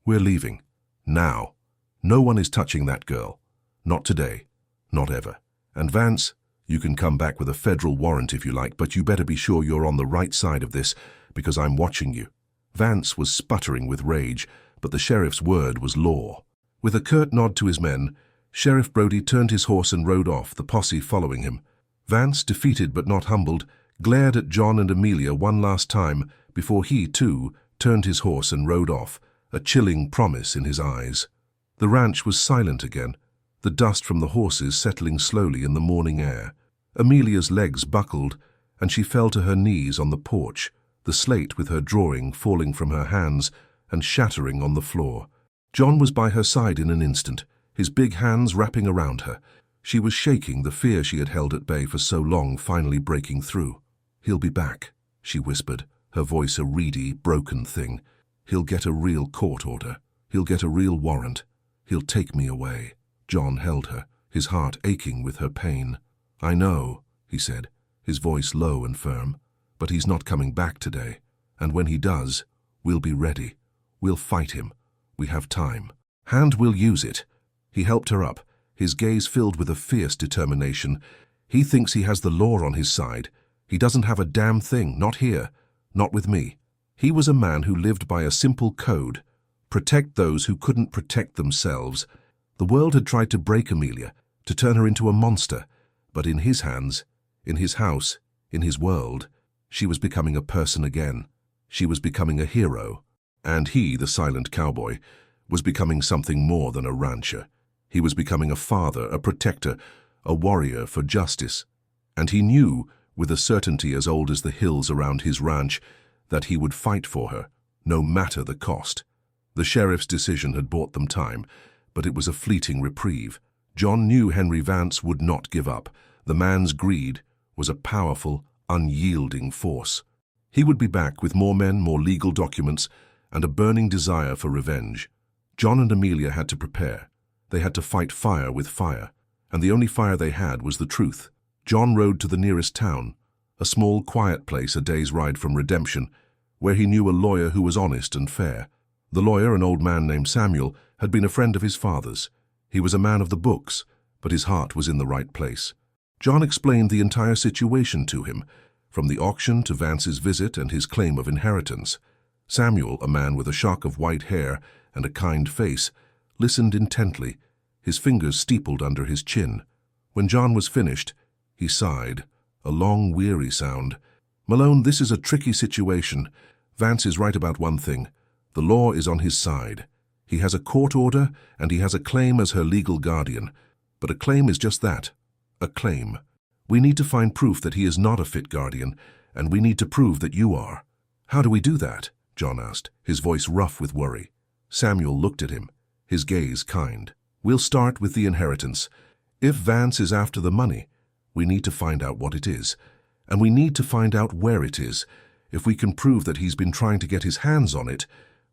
"We're leaving. Now. No one is touching that girl. Not today. Not ever. And Vance, you can come back with a federal warrant if you like, but you better be sure you're on the right side of this, because I'm watching you." Vance was sputtering with rage, but the sheriff's word was law. With a curt nod to his men, Sheriff Brody turned his horse and rode off, the posse following him. Vance, defeated but not humbled, glared at John and Amelia one last time before he, too, turned his horse and rode off, a chilling promise in his eyes. The ranch was silent again, the dust from the horses settling slowly in the morning air. Amelia's legs buckled, and she fell to her knees on the porch, the slate with her drawing falling from her hands and shattering on the floor. John was by her side in an instant, his big hands wrapping around her. She was shaking, the fear she had held at bay for so long finally breaking through. "He'll be back," she whispered, her voice a reedy, broken thing. "He'll get a real court order. He'll get a real warrant. He'll take me away." John held her, his heart aching with her pain. "I know," he said, his voice low and firm, "but he's not coming back today. And when he does, we'll be ready. We'll fight him. We have time. And we'll use it." He helped her up, his gaze filled with a fierce determination. "He thinks he has the law on his side. He doesn't have a damn thing, not here, not with me." He was a man who lived by a simple code: protect those who couldn't protect themselves. The world had tried to break Amelia, to turn her into a monster, but in his hands, in his house, in his world, she was becoming a person again. She was becoming a hero. And he, the silent cowboy, was becoming something more than a rancher. He was becoming a father, a protector, a warrior for justice. And he knew, with a certainty as old as the hills around his ranch, that he would fight for her, no matter the cost. The sheriff's decision had bought them time, but it was a fleeting reprieve. John knew Henry Vance would not give up. The man's greed was a powerful, unyielding force. He would be back with more men, more legal documents, and a burning desire for revenge. John and Amelia had to prepare. They had to fight fire with fire, and the only fire they had was the truth. John rode to the nearest town, a small, quiet place a day's ride from Redemption, where he knew a lawyer who was honest and fair. The lawyer, an old man named Samuel, had been a friend of his father's. He was a man of the books, but his heart was in the right place. John explained the entire situation to him, from the auction to Vance's visit and his claim of inheritance. Samuel, a man with a shock of white hair and a kind face, listened intently, his fingers steepled under his chin. When John was finished, he sighed, a long, weary sound. "Malone, this is a tricky situation. Vance is right about one thing. The law is on his side. He has a court order, and he has a claim as her legal guardian. But a claim is just that, a claim. We need to find proof that he is not a fit guardian, and we need to prove that you are." "How do we do that?" John asked, his voice rough with worry. Samuel looked at him, his gaze kind. "We'll start with the inheritance. If Vance is after the money, we need to find out what it is. And we need to find out where it is. If we can prove that he's been trying to get his hands on it,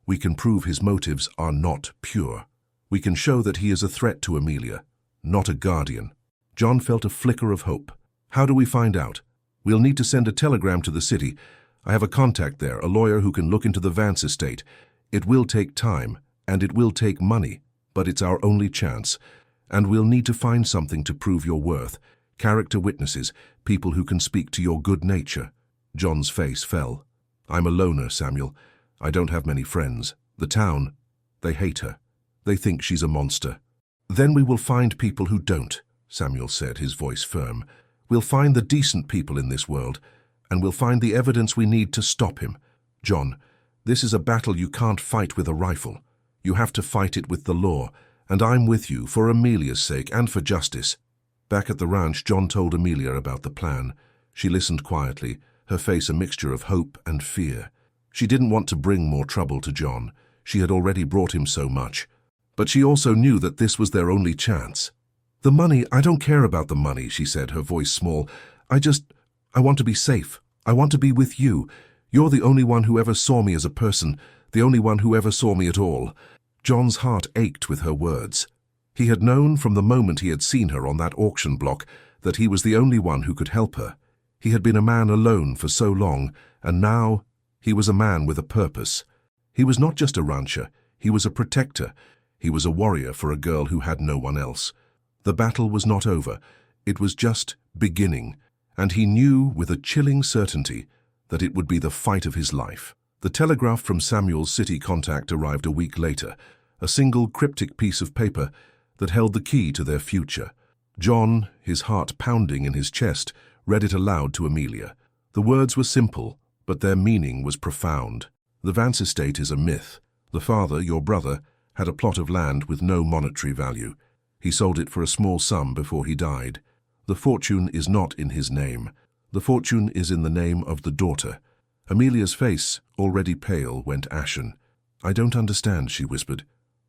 we can prove his motives are not pure. We can show that he is a threat to Amelia, not a guardian." John felt a flicker of hope. "How do we find out?" "We'll need to send a telegram to the city. I have a contact there, a lawyer who can look into the Vance estate. It will take time, and it will take money, but it's our only chance. And we'll need to find something to prove your worth. Character witnesses, people who can speak to your good nature." John's face fell. "I'm a loner, Samuel. I don't have many friends. The town, they hate her. They think she's a monster." "Then we will find people who don't," Samuel said, his voice firm. "We'll find the decent people in this world, and we'll find the evidence we need to stop him. John, this is a battle you can't fight with a rifle. You have to fight it with the law, and I'm with you for Amelia's sake and for justice." Back at the ranch, John told Amelia about the plan. She listened quietly, her face a mixture of hope and fear. She didn't want to bring more trouble to John. She had already brought him so much. But she also knew that this was their only chance. "The money, I don't care about the money," she said, her voice small. I want to be safe. I want to be with you. You're the only one who ever saw me as a person, the only one who ever saw me at all." John's heart ached with her words. He had known from the moment he had seen her on that auction block that he was the only one who could help her. He had been a man alone for so long, and now he was a man with a purpose. He was not just a rancher, he was a protector. He was a warrior for a girl who had no one else. The battle was not over, it was just beginning, and he knew with a chilling certainty that it would be the fight of his life. The telegraph from Samuel's city contact arrived a week later, a single cryptic piece of paper that held the key to their future. John, his heart pounding in his chest, read it aloud to Amelia. The words were simple, but their meaning was profound. "The Vance estate is a myth. The father, your brother, had a plot of land with no monetary value. He sold it for a small sum before he died. The fortune is not in his name. The fortune is in the name of the daughter." Amelia's face, already pale, went ashen. "I don't understand," she whispered.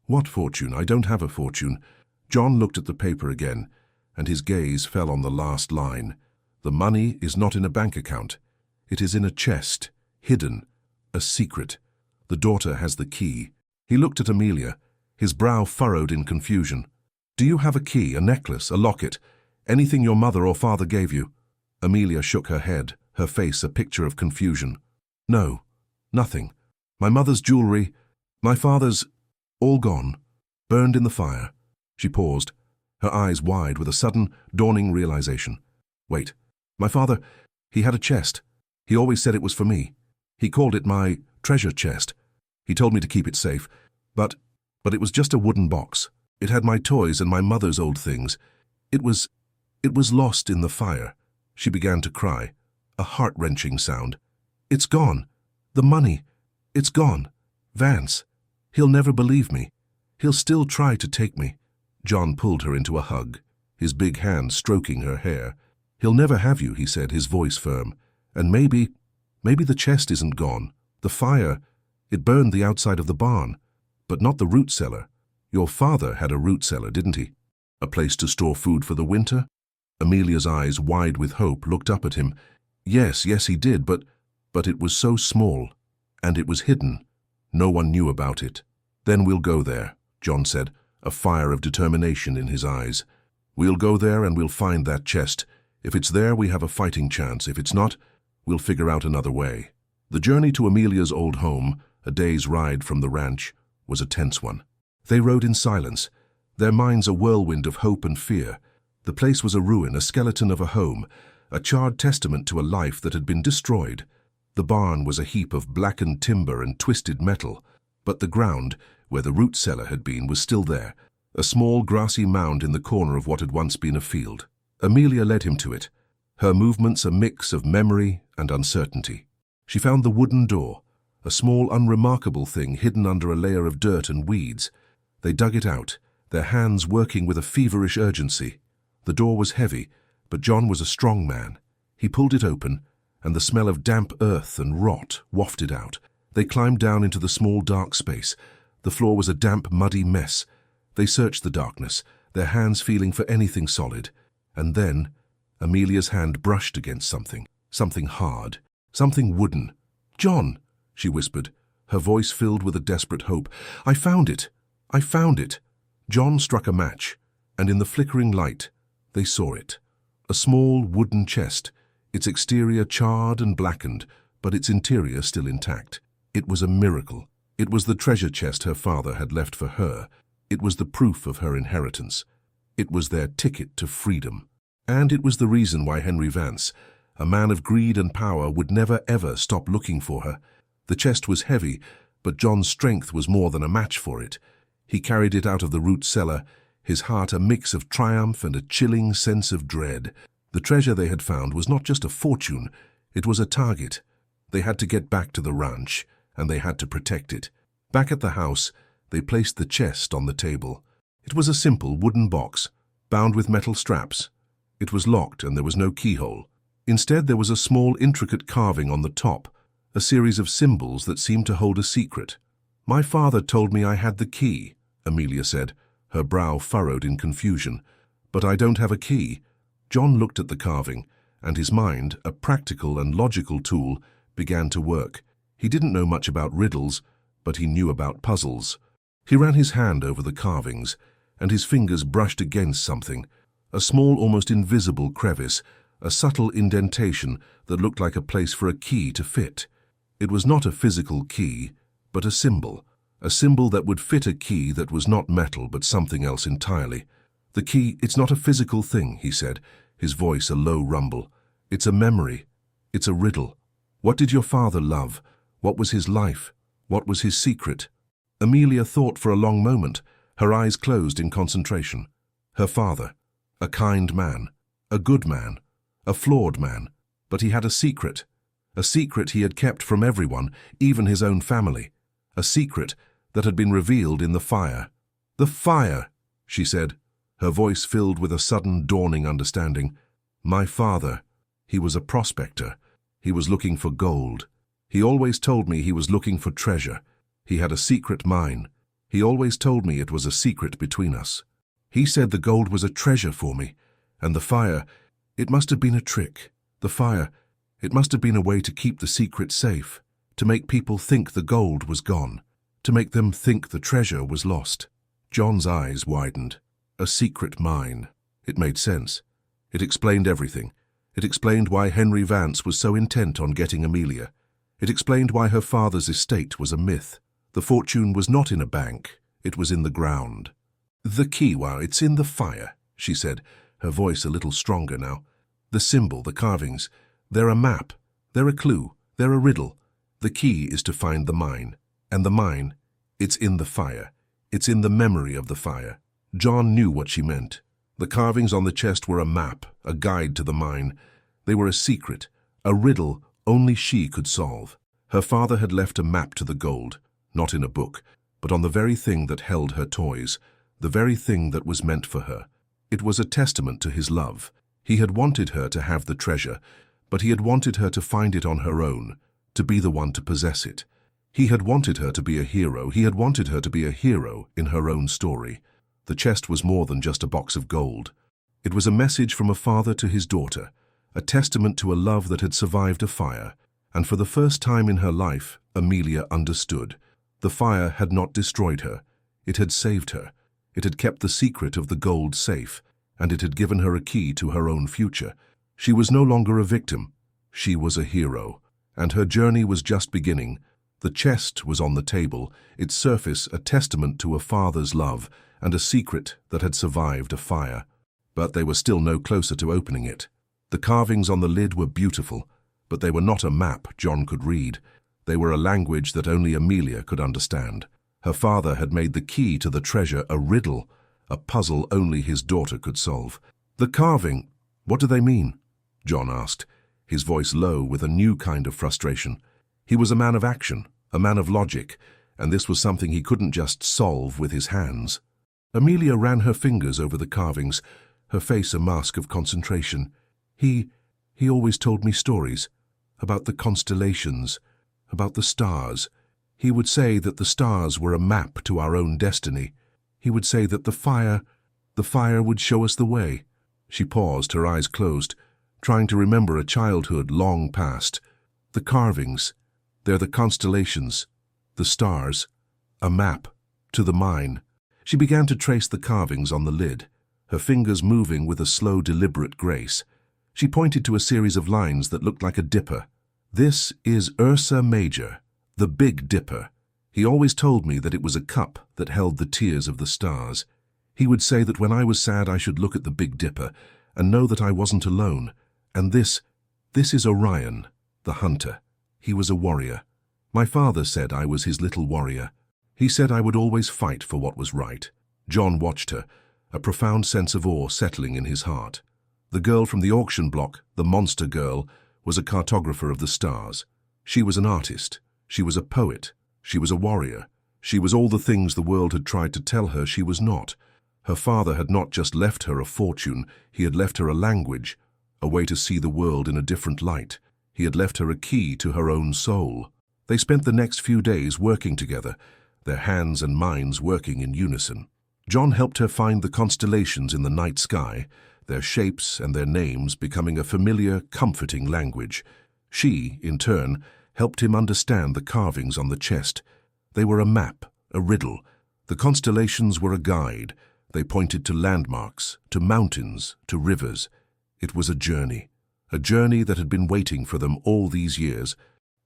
"What fortune? I don't have a fortune." John looked at the paper again, and his gaze fell on the last line. "The money is not in a bank account. It is in a chest, hidden, a secret. The daughter has the key." He looked at Amelia, his brow furrowed in confusion. "Do you have a key, a necklace, a locket, anything your mother or father gave you?" Amelia shook her head, her face a picture of confusion. "No, nothing. My mother's jewelry, my father's, all gone, burned in the fire." She paused, her eyes wide with a sudden, dawning realization. "Wait, my father, he had a chest. He always said it was for me. He called it my treasure chest. He told me to keep it safe, but it was just a wooden box. It had my toys and my mother's old things. It was lost in the fire." She began to cry, a heart-wrenching sound. "It's gone. The money. It's gone. Vance. He'll never believe me. He'll still try to take me." John pulled her into a hug, his big hand stroking her hair. "He'll never have you," he said, his voice firm. "And maybe the chest isn't gone. The fire, it burned the outside of the barn, but not the root cellar. Your father had a root cellar, didn't he? A place to store food for the winter?" Amelia's eyes, wide with hope, looked up at him. Yes, he did, but it was so small, and it was hidden. No one knew about it." "Then we'll go there," John said, a fire of determination in his eyes. "We'll go there and we'll find that chest. If it's there, we have a fighting chance. If it's not, we'll figure out another way." The journey to Amelia's old home, a day's ride from the ranch, was a tense one. They rode in silence, their minds a whirlwind of hope and fear. The place was a ruin, a skeleton of a home, a charred testament to a life that had been destroyed. The barn was a heap of blackened timber and twisted metal, but the ground, where the root cellar had been, was still there, a small grassy mound in the corner of what had once been a field. Amelia led him to it, her movements a mix of memory and uncertainty. She found the wooden door, a small, unremarkable thing hidden under a layer of dirt and weeds. They dug it out, their hands working with a feverish urgency. The door was heavy, But John was a strong man. He pulled it open, and the smell of damp earth and rot wafted out. They climbed down into the small dark space. The floor was a damp, muddy mess. They searched the darkness, their hands feeling for anything solid. And then, Amelia's hand brushed against something hard, something wooden. "John," she whispered, her voice filled with a desperate hope. "I found it! I found it!" John struck a match, and in the flickering light, they saw it. A small wooden chest, its exterior charred and blackened, but its interior still intact. It was a miracle. It was the treasure chest her father had left for her. It was the proof of her inheritance. It was their ticket to freedom. And it was the reason why Henry Vance, a man of greed and power, would never ever stop looking for her. The chest was heavy, but John's strength was more than a match for it. He carried it out of the root cellar, his heart a mix of triumph and a chilling sense of dread. The treasure they had found was not just a fortune, it was a target. They had to get back to the ranch, and they had to protect it. Back at the house, they placed the chest on the table. It was a simple wooden box, bound with metal straps. It was locked and there was no keyhole. Instead, there was a small, intricate carving on the top, a series of symbols that seemed to hold a secret. "My father told me I had the key," Amelia said, her brow furrowed in confusion. "But I don't have a key." John looked at the carving, and his mind, a practical and logical tool, began to work. He didn't know much about riddles, but he knew about puzzles. He ran his hand over the carvings, and his fingers brushed against something, a small, almost invisible crevice, a subtle indentation that looked like a place for a key to fit. It was not a physical key, but a symbol that would fit a key that was not metal but something else entirely. "The key, it's not a physical thing," he said, his voice a low rumble. "It's a memory. It's a riddle. What did your father love? What was his life? What was his secret?" Amelia thought for a long moment, her eyes closed in concentration. Her father, a kind man, a good man, a flawed man, but he had a secret he had kept from everyone, even his own family, a secret that had been revealed in the fire. "The fire," she said, her voice filled with a sudden dawning understanding. "My father, he was a prospector. He was looking for gold. He always told me he was looking for treasure. He had a secret mine. He always told me it was a secret between us. He said the gold was a treasure for me, and the fire, it must have been a trick. The fire, it must have been a way to keep the secret safe, to make people think the gold was gone, to make them think the treasure was lost." John's eyes widened. A secret mine. It made sense. It explained everything. It explained why Henry Vance was so intent on getting Amelia. It explained why her father's estate was a myth. The fortune was not in a bank, it was in the ground. "The key, well, it's in the fire," she said, her voice a little stronger now. "The symbol, the carvings, they're a map, they're a clue, they're a riddle. The key is to find the mine. And the mine, it's in the fire. It's in the memory of the fire." John knew what she meant. The carvings on the chest were a map, a guide to the mine. They were a secret, a riddle only she could solve. Her father had left a map to the gold, not in a book, but on the very thing that held her toys, the very thing that was meant for her. It was a testament to his love. He had wanted her to have the treasure, but he had wanted her to find it on her own, to be the one to possess it. He had wanted her to be a hero. He had wanted her to be a hero in her own story. The chest was more than just a box of gold. It was a message from a father to his daughter, a testament to a love that had survived a fire. And for the first time in her life, Amelia understood. The fire had not destroyed her. It had saved her. It had kept the secret of the gold safe, and it had given her a key to her own future. She was no longer a victim. She was a hero, and her journey was just beginning. The chest was on the table, its surface a testament to a father's love, and a secret that had survived a fire. But they were still no closer to opening it. The carvings on the lid were beautiful, but they were not a map John could read. They were a language that only Amelia could understand. Her father had made the key to the treasure a riddle, a puzzle only his daughter could solve. "The carving, what do they mean?" John asked, his voice low with a new kind of frustration. He was a man of action, a man of logic, and this was something he couldn't just solve with his hands. Amelia ran her fingers over the carvings, her face a mask of concentration. He always told me stories about the constellations, about the stars. He would say that the stars were a map to our own destiny. He would say that the fire would show us the way. She paused, her eyes closed, trying to remember a childhood long past. The carvings, they're the constellations, the stars, a map to the mine. She began to trace the carvings on the lid, her fingers moving with a slow, deliberate grace. She pointed to a series of lines that looked like a dipper. This is Ursa Major, the Big Dipper. He always told me that it was a cup that held the tears of the stars. He would say that when I was sad I should look at the Big Dipper and know that I wasn't alone. And this is Orion, the hunter. He was a warrior. My father said I was his little warrior. He said I would always fight for what was right. John watched her, a profound sense of awe settling in his heart. The girl from the auction block, the monster girl, was a cartographer of the stars. She was an artist. She was a poet. She was a warrior. She was all the things the world had tried to tell her she was not. Her father had not just left her a fortune, he had left her a language, a way to see the world in a different light. He had left her a key to her own soul. They spent the next few days working together, their hands and minds working in unison. John helped her find the constellations in the night sky, their shapes and their names becoming a familiar, comforting language. She, in turn, helped him understand the carvings on the chest. They were a map, a riddle. The constellations were a guide. They pointed to landmarks, to mountains, to rivers. It was a journey that had been waiting for them all these years.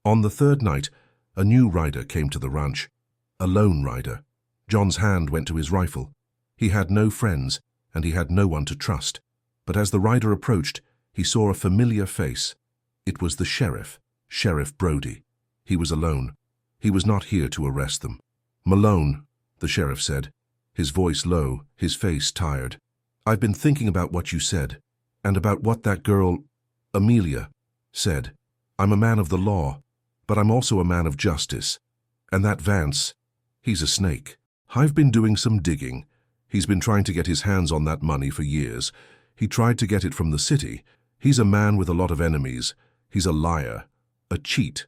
On the third night, a new rider came to the ranch, a lone rider. John's hand went to his rifle. He had no friends, and he had no one to trust. But as the rider approached, he saw a familiar face. It was the sheriff, Sheriff Brody. He was alone. He was not here to arrest them. "Malone," the sheriff said, his voice low, his face tired. "I've been thinking about what you said, and about what that girl, Amelia, said. I'm a man of the law, but I'm also a man of justice. And that Vance, he's a snake. I've been doing some digging. He's been trying to get his hands on that money for years. He tried to get it from the city. He's a man with a lot of enemies. He's a liar, a cheat.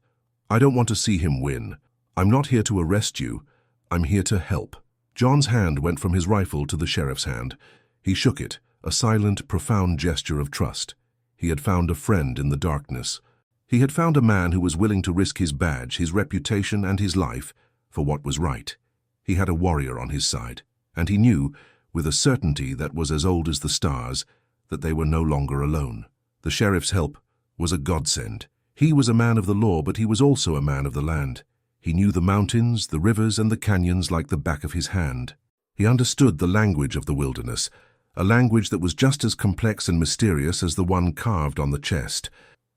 I don't want to see him win. I'm not here to arrest you. I'm here to help." John's hand went from his rifle to the sheriff's hand. He shook it, a silent, profound gesture of trust. He had found a friend in the darkness. He had found a man who was willing to risk his badge, his reputation, and his life for what was right. He had a warrior on his side, and he knew, with a certainty that was as old as the stars, that they were no longer alone. The sheriff's help was a godsend. He was a man of the law, but he was also a man of the land. He knew the mountains, the rivers, and the canyons like the back of his hand. He understood the language of the wilderness, a language that was just as complex and mysterious as the one carved on the chest.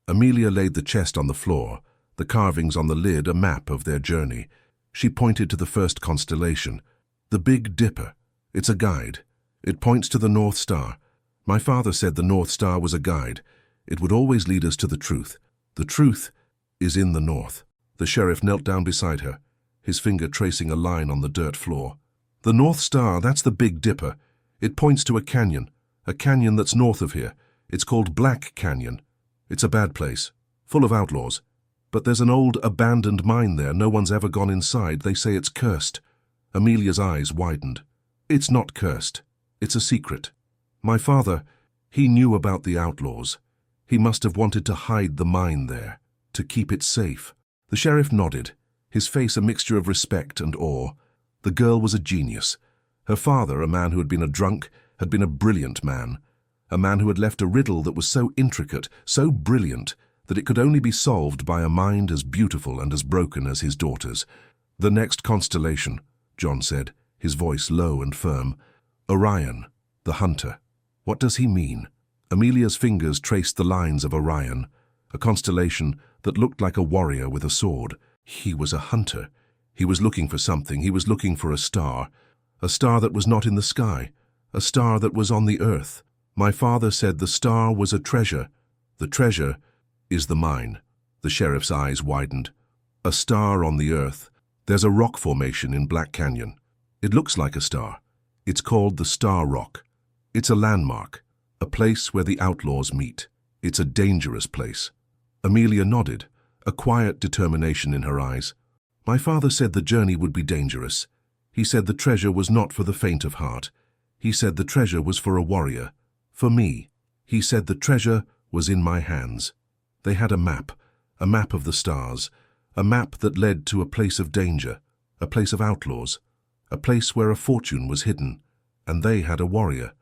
Amelia laid the chest on the floor, the carvings on the lid a map of their journey. She pointed to the first constellation, the Big Dipper. It's a guide. It points to the North Star. My father said the North Star was a guide. It would always lead us to the truth. The truth is in the north. The sheriff knelt down beside her, his finger tracing a line on the dirt floor. "The North Star, that's the Big Dipper. It points to a canyon that's north of here. It's called Black Canyon. It's a bad place, full of outlaws. But there's an old abandoned mine there. No one's ever gone inside. They say it's cursed." Amelia's eyes widened. "It's not cursed. It's a secret. My father, he knew about the outlaws. He must have wanted to hide the mine there, to keep it safe." The sheriff nodded, his face a mixture of respect and awe. The girl was a genius. Her father, a man who had been a drunk, had been a brilliant man. A man who had left a riddle that was so intricate, so brilliant, that it could only be solved by a mind as beautiful and as broken as his daughter's. "The next constellation," John said, his voice low and firm. "Orion, the hunter. What does he mean?" Amelia's fingers traced the lines of Orion, a constellation that looked like a warrior with a sword. He was a hunter. He was looking for something. He was looking for a star that was not in the sky, a star that was on the earth. My father said the star was a treasure. The treasure is the mine. The sheriff's eyes widened. "A star on the earth. There's a rock formation in Black Canyon. It looks like a star. It's called the Star Rock. It's a landmark. A place where the outlaws meet. It's a dangerous place. Amelia nodded, a quiet determination in her eyes. My father said the journey would be dangerous. He said the treasure was not for the faint of heart. He said the treasure was for a warrior. For me. He said the treasure was in my hands. They had a map of the stars, a map that led to a place of danger, a place of outlaws, a place where a fortune was hidden. And they had a warrior,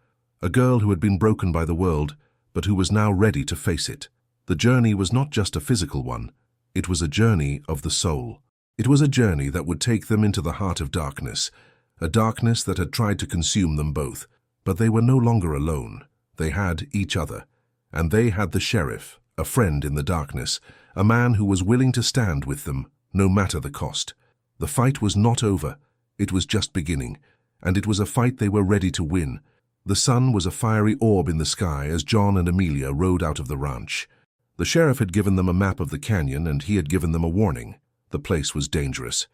a girl who had been broken by the world, but who was now ready to face it. The journey was not just a physical one. It was a journey of the soul. It was a journey that would take them into the heart of darkness, a darkness that had tried to consume them both. But they were no longer alone. They had each other. And they had the sheriff, a friend in the darkness, a man who was willing to stand with them, no matter the cost. The fight was not over. It was just beginning. And it was a fight they were ready to win. The sun was a fiery orb in the sky as John and Amelia rode out of the ranch. The sheriff had given them a map of the canyon, and he had given them a warning. The place was dangerous.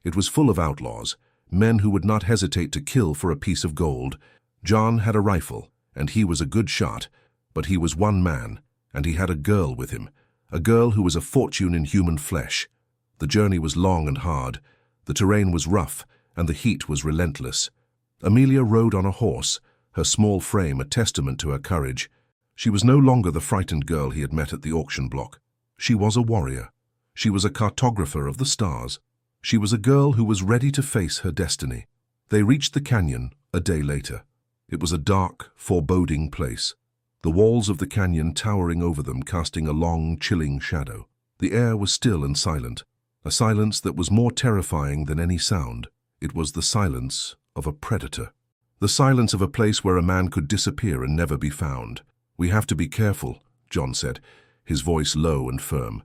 It was full of outlaws, men who would not hesitate to kill for a piece of gold. John had a rifle, and he was a good shot, but he was one man, and he had a girl with him, a girl who was a fortune in human flesh. The journey was long and hard. The terrain was rough, and the heat was relentless. Amelia rode on a horse, her small frame a testament to her courage. She was no longer the frightened girl he had met at the auction block. She was a warrior. She was a cartographer of the stars. She was a girl who was ready to face her destiny. They reached the canyon a day later. It was a dark, foreboding place, the walls of the canyon towering over them, casting a long, chilling shadow. The air was still and silent, a silence that was more terrifying than any sound. It was the silence of a predator. The silence of a place where a man could disappear and never be found. "We have to be careful," John said, his voice low and firm.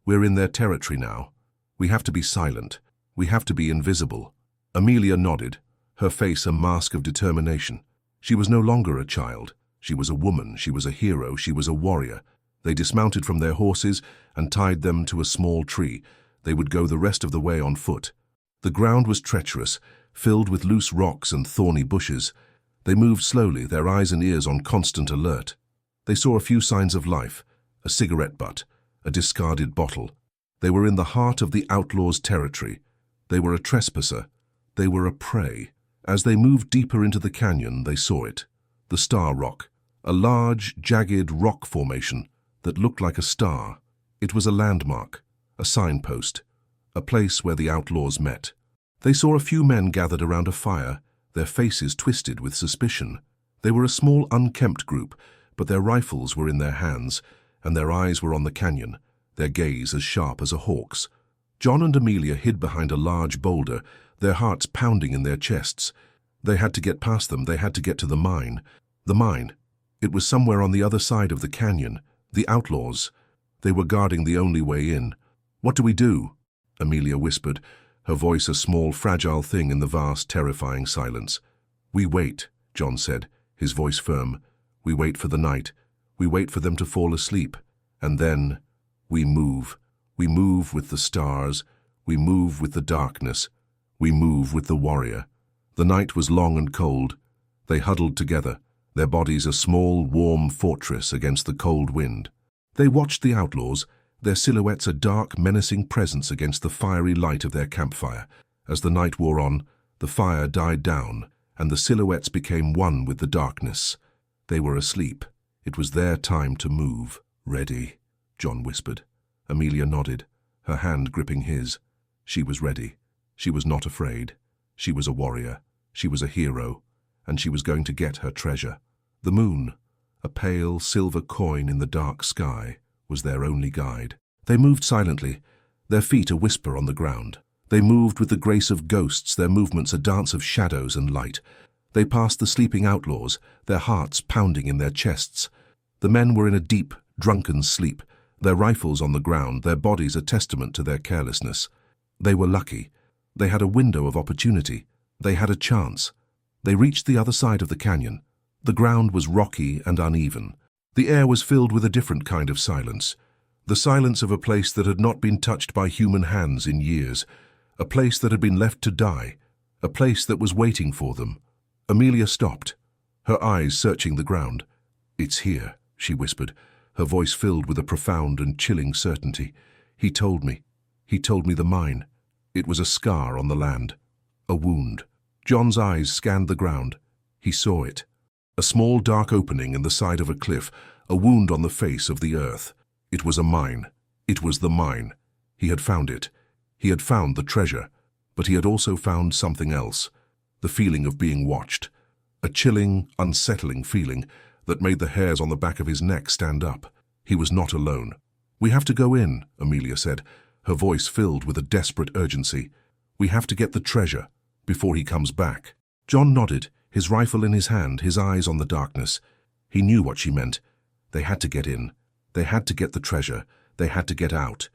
"We're in their territory now. We have to be silent. We have to be invisible." Amelia nodded, her face a mask of determination. She was no longer a child. She was a woman. She was a hero. She was a warrior. They dismounted from their horses and tied them to a small tree. They would go the rest of the way on foot. The ground was treacherous, filled with loose rocks and thorny bushes. They moved slowly, their eyes and ears on constant alert. They saw a few signs of life, a cigarette butt, a discarded bottle. They were in the heart of the outlaws' territory. They were a trespasser. They were a prey. As they moved deeper into the canyon, they saw it. The Star Rock, a large, jagged rock formation that looked like a star. It was a landmark, a signpost, a place where the outlaws met. They saw a few men gathered around a fire, their faces twisted with suspicion. They were a small, unkempt group, but their rifles were in their hands, and their eyes were on the canyon, their gaze as sharp as a hawk's. John and Amelia hid behind a large boulder, their hearts pounding in their chests. They had to get past them. They had to get to the mine. The mine. It was somewhere on the other side of the canyon. The outlaws. They were guarding the only way in. "What do we do?" Amelia whispered, her voice a small, fragile thing in the vast, terrifying silence. "We wait," John said, his voice firm. "We wait for the night. We wait for them to fall asleep. And then we move. We move with the stars. We move with the darkness. We move with the warrior." The night was long and cold. They huddled together, their bodies a small, warm fortress against the cold wind. They watched the outlaws, their silhouettes a dark, menacing presence against the fiery light of their campfire. As the night wore on, the fire died down, and the silhouettes became one with the darkness. They were asleep. It was their time to move. "Ready," John whispered. Amelia nodded, her hand gripping his. She was ready. She was not afraid. She was a warrior. She was a hero. And she was going to get her treasure. The moon, a pale silver coin in the dark sky, was their only guide. They moved silently, their feet a whisper on the ground. They moved with the grace of ghosts, their movements a dance of shadows and light. They passed the sleeping outlaws, their hearts pounding in their chests. The men were in a deep, drunken sleep, their rifles on the ground, their bodies a testament to their carelessness. They were lucky. They had a window of opportunity. They had a chance. They reached the other side of the canyon. The ground was rocky and uneven. The air was filled with a different kind of silence. The silence of a place that had not been touched by human hands in years. A place that had been left to die. A place that was waiting for them. Amelia stopped, her eyes searching the ground. "It's here," she whispered, her voice filled with a profound and chilling certainty. He told me the mine. It was a scar on the land. A wound. John's eyes scanned the ground. He saw it. A small dark opening in the side of a cliff, a wound on the face of the earth. It was a mine. It was the mine. He had found it. He had found the treasure. But he had also found something else. The feeling of being watched. A chilling, unsettling feeling that made the hairs on the back of his neck stand up. He was not alone. "We have to go in," Amelia said, her voice filled with a desperate urgency. "We have to get the treasure before he comes back." John nodded, his rifle in his hand, his eyes on the darkness. He knew what she meant. They had to get in. They had to get the treasure. They had to get out.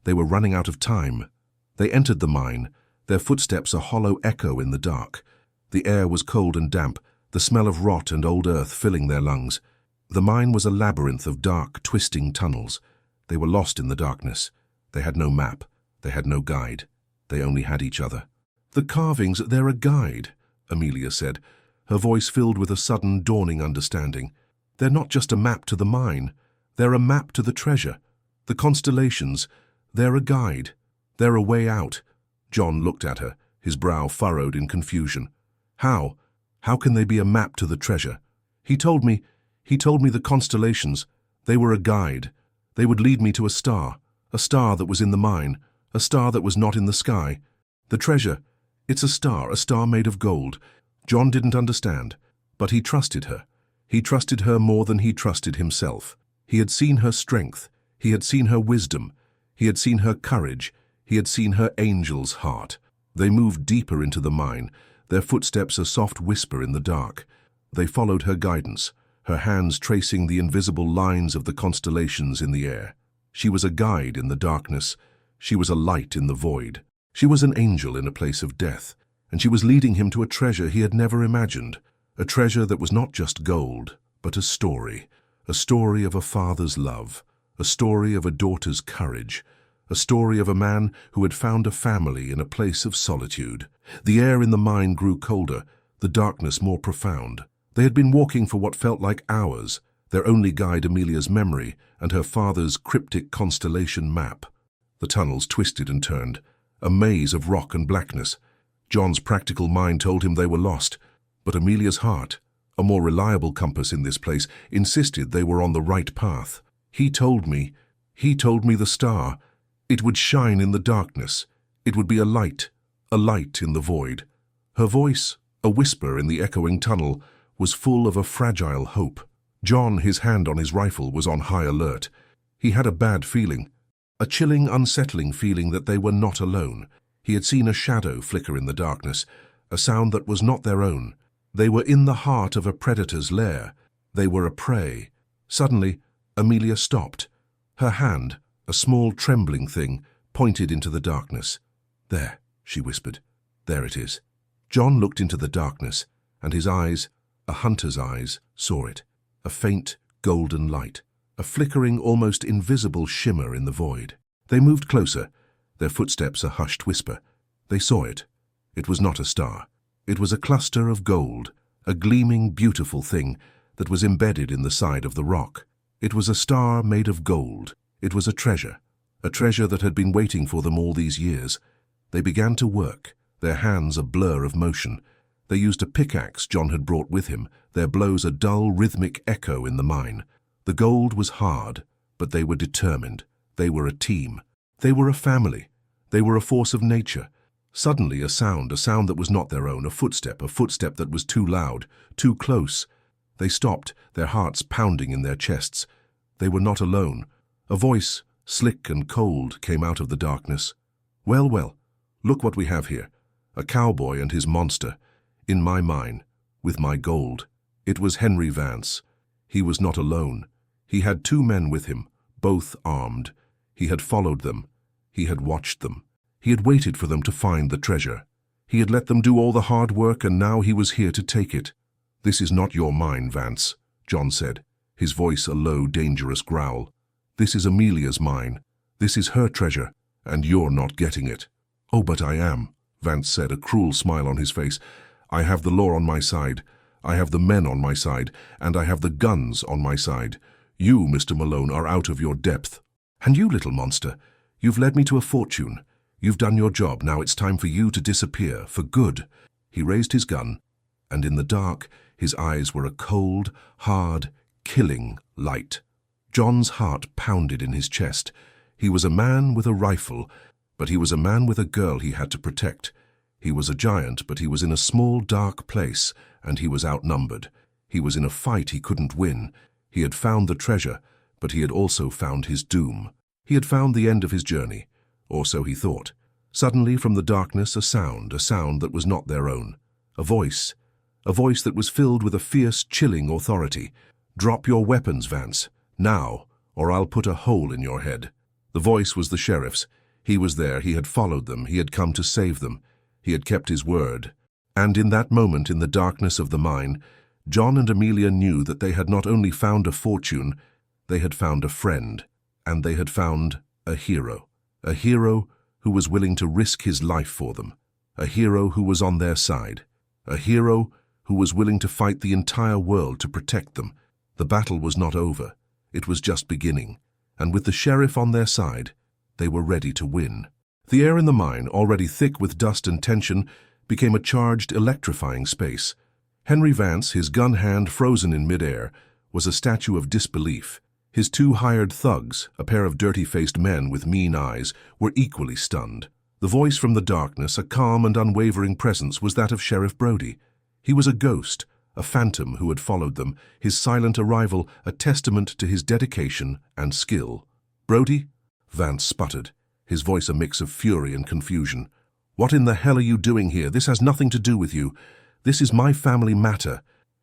They were running out of time. They entered the mine, their footsteps a hollow echo in the dark. The air was cold and damp, the smell of rot and old earth filling their lungs. The mine was a labyrinth of dark, twisting tunnels. They were lost in the darkness. They had no map. They had no guide. They only had each other. "The carvings, they're a guide," Amelia said, her voice filled with a sudden, dawning understanding. "They're not just a map to the mine. They're a map to the treasure. The constellations, they're a guide. They're a way out." John looked at her, his brow furrowed in confusion. "How? How can they be a map to the treasure?" He told me the constellations, they were a guide. They would lead me to a star that was in the mine, a star that was not in the sky. The treasure, it's a star made of gold." John didn't understand, but he trusted her. He trusted her more than he trusted himself. He had seen her strength. He had seen her wisdom. He had seen her courage. He had seen her angel's heart. They moved deeper into the mine, their footsteps a soft whisper in the dark. They followed her guidance, her hands tracing the invisible lines of the constellations in the air. She was a guide in the darkness. She was a light in the void. She was an angel in a place of death, and she was leading him to a treasure he had never imagined, a treasure that was not just gold, but a story of a father's love, a story of a daughter's courage, a story of a man who had found a family in a place of solitude. The air in the mine grew colder, the darkness more profound. They had been walking for what felt like hours, their only guide Amelia's memory and her father's cryptic constellation map. The tunnels twisted and turned, a maze of rock and blackness. John's practical mind told him they were lost, but Amelia's heart, a more reliable compass in this place, insisted they were on the right path. He told me the star. It would shine in the darkness. It would be a light in the void. Her voice, a whisper in the echoing tunnel, was full of a fragile hope. John, his hand on his rifle, was on high alert. He had a bad feeling, a chilling, unsettling feeling that they were not alone. He had seen a shadow flicker in the darkness, a sound that was not their own. They were in the heart of a predator's lair. They were a prey. Suddenly, Amelia stopped. Her hand, a small trembling thing, pointed into the darkness. "There," she whispered. "There it is." John looked into the darkness, and his eyes, a hunter's eyes, saw it. A faint, golden light, a flickering, almost invisible shimmer in the void. They moved closer, their footsteps a hushed whisper. They saw it. It was not a star. It was a cluster of gold, a gleaming, beautiful thing that was embedded in the side of the rock. It was a star made of gold. It was a treasure that had been waiting for them all these years. They began to work, their hands a blur of motion. They used a pickaxe John had brought with him, their blows a dull, rhythmic echo in the mine. The gold was hard, but they were determined. They were a team. They were a family. They were a force of nature. Suddenly a sound that was not their own, a footstep that was too loud, too close. They stopped, their hearts pounding in their chests. They were not alone. A voice, slick and cold, came out of the darkness. Well, look what we have here. A cowboy and his monster. In my mine, with my gold." It was Henry Vance. He was not alone. He had 2 men with him, both armed. He had followed them. He had watched them. He had waited for them to find the treasure. He had let them do all the hard work, and now he was here to take it. "This is not your mine, Vance," John said, his voice a low, dangerous growl. "This is Amelia's mine. This is her treasure, and you're not getting it." "Oh, but I am," Vance said, a cruel smile on his face. "I have the law on my side. I have the men on my side, and I have the guns on my side. You, Mr. Malone, are out of your depth. And you, little monster, you've led me to a fortune. You've done your job, now it's time for you to disappear, for good." He raised his gun, and in the dark, his eyes were a cold, hard, killing light. John's heart pounded in his chest. He was a man with a rifle, but he was a man with a girl he had to protect. He was a giant, but he was in a small, dark place, and he was outnumbered. He was in a fight he couldn't win. He had found the treasure, but he had also found his doom. He had found the end of his journey, or so he thought. Suddenly, from the darkness, a sound that was not their own. A voice that was filled with a fierce, chilling authority. "Drop your weapons, Vance, now, or I'll put a hole in your head." The voice was the sheriff's. He was there, he had followed them, he had come to save them. He had kept his word. And in that moment, in the darkness of the mine, John and Amelia knew that they had not only found a fortune, they had found a friend, and they had found a hero who was willing to risk his life for them, a hero who was on their side, a hero who was willing to fight the entire world to protect them. The battle was not over, it was just beginning, and with the sheriff on their side, they were ready to win. The air in the mine, already thick with dust and tension, became a charged, electrifying space. Henry Vance, his gun hand frozen in midair, was a statue of disbelief. His two hired thugs, a pair of dirty-faced men with mean eyes, were equally stunned. The voice from the darkness, a calm and unwavering presence, was that of Sheriff Brody. He was a ghost, a phantom who had followed them, his silent arrival a testament to his dedication and skill. "Brody?" Vance sputtered, his voice a mix of fury and confusion. "What in the hell are you doing here? This has nothing to do with you. This is my family matter.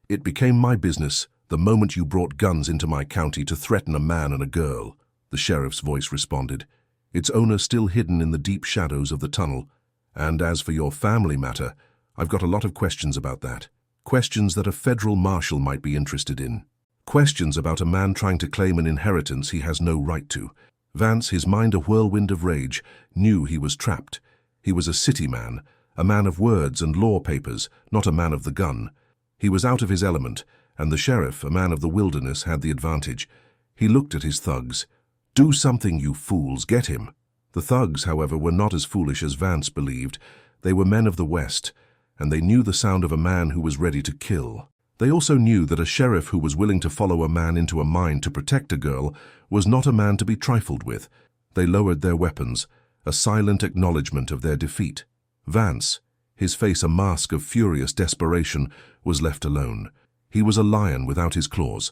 It became my business the moment you brought guns into my county to threaten a man and a girl," the sheriff's voice responded, its owner still hidden in the deep shadows of the tunnel. "And as for your family matter, I've got a lot of questions about that. Questions that a federal marshal might be interested in. Questions about a man trying to claim an inheritance he has no right to." Vance, his mind a whirlwind of rage, knew he was trapped. He was a city man, a man of words and law papers, not a man of the gun. He was out of his element, and the sheriff, a man of the wilderness, had the advantage. He looked at his thugs. "Do something, you fools, get him." The thugs, however, were not as foolish as Vance believed. They were men of the West, and they knew the sound of a man who was ready to kill. They also knew that a sheriff who was willing to follow a man into a mine to protect a girl was not a man to be trifled with. They lowered their weapons, a silent acknowledgement of their defeat. Vance, his face a mask of furious desperation, was left alone. He was a lion without his claws.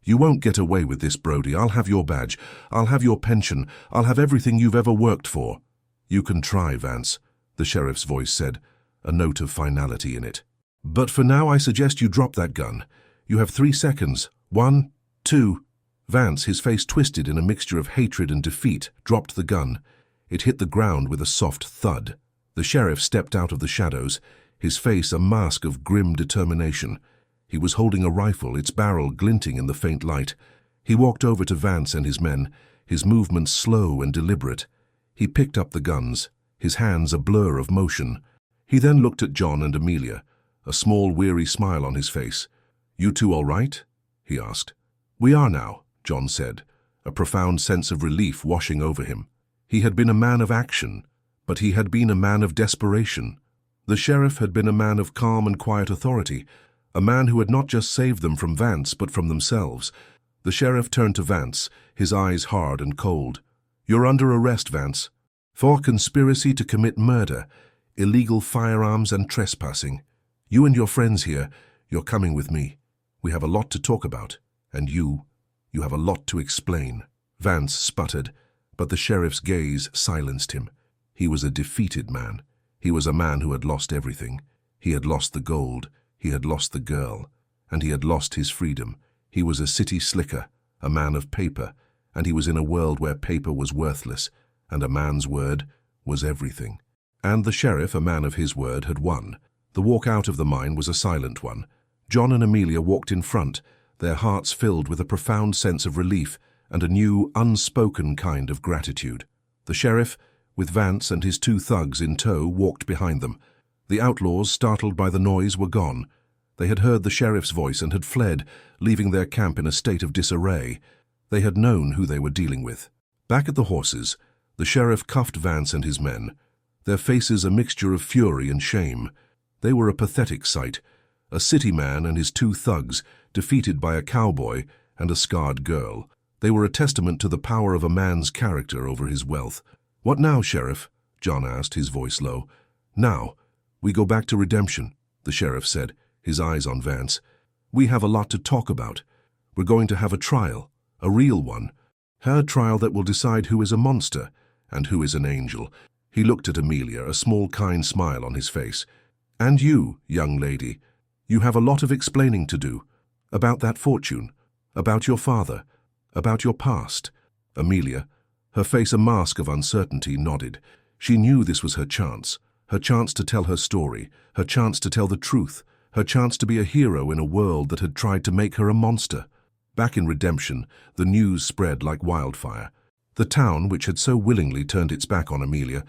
"You won't get away with this, Brody. I'll have your badge. I'll have your pension. I'll have everything you've ever worked for." "You can try, Vance," the sheriff's voice said, a note of finality in it. "But for now, I suggest you drop that gun. You have 3 seconds. 1, 2... Vance, his face twisted in a mixture of hatred and defeat, dropped the gun. It hit the ground with a soft thud. The sheriff stepped out of the shadows, his face a mask of grim determination. He was holding a rifle, its barrel glinting in the faint light. He walked over to Vance and his men, his movements slow and deliberate. He picked up the guns, his hands a blur of motion. He then looked at John and Amelia, a small, weary smile on his face. "You two all right?" he asked. "We are now," John said, a profound sense of relief washing over him. He had been a man of action, but he had been a man of desperation. The sheriff had been a man of calm and quiet authority, a man who had not just saved them from Vance, but from themselves. The sheriff turned to Vance, his eyes hard and cold. "You're under arrest, Vance, for conspiracy to commit murder, illegal firearms and trespassing. You and your friends here, you're coming with me. We have a lot to talk about, and you have a lot to explain." Vance sputtered, but the sheriff's gaze silenced him. He was a defeated man. He was a man who had lost everything. He had lost the gold, he had lost the girl, and he had lost his freedom. He was a city slicker, a man of paper, and he was in a world where paper was worthless, and a man's word was everything. And the sheriff, a man of his word, had won. The walk out of the mine was a silent one. John and Amelia walked in front, their hearts filled with a profound sense of relief and a new, unspoken kind of gratitude. The sheriff, with Vance and his 2 thugs in tow, walked behind them. The outlaws, startled by the noise, were gone. They had heard the sheriff's voice and had fled, leaving their camp in a state of disarray. They had known who they were dealing with. Back at the horses, the sheriff cuffed Vance and his men, their faces a mixture of fury and shame. They were a pathetic sight, a city man and his two thugs, defeated by a cowboy and a scarred girl. They were a testament to the power of a man's character over his wealth. "What now, Sheriff?" John asked, his voice low. "Now, we go back to redemption," the sheriff said, his eyes on Vance. "We have a lot to talk about. We're going to have a trial, a real one. A trial that will decide who is a monster and who is an angel." He looked at Amelia, a small, kind smile on his face. "And you, young lady, you have a lot of explaining to do. About that fortune, about your father, about your past." Amelia, her face a mask of uncertainty, nodded. She knew this was her chance to tell her story, her chance to tell the truth, her chance to be a hero in a world that had tried to make her a monster. Back in Redemption, the news spread like wildfire. The town, which had so willingly turned its back on Amelia,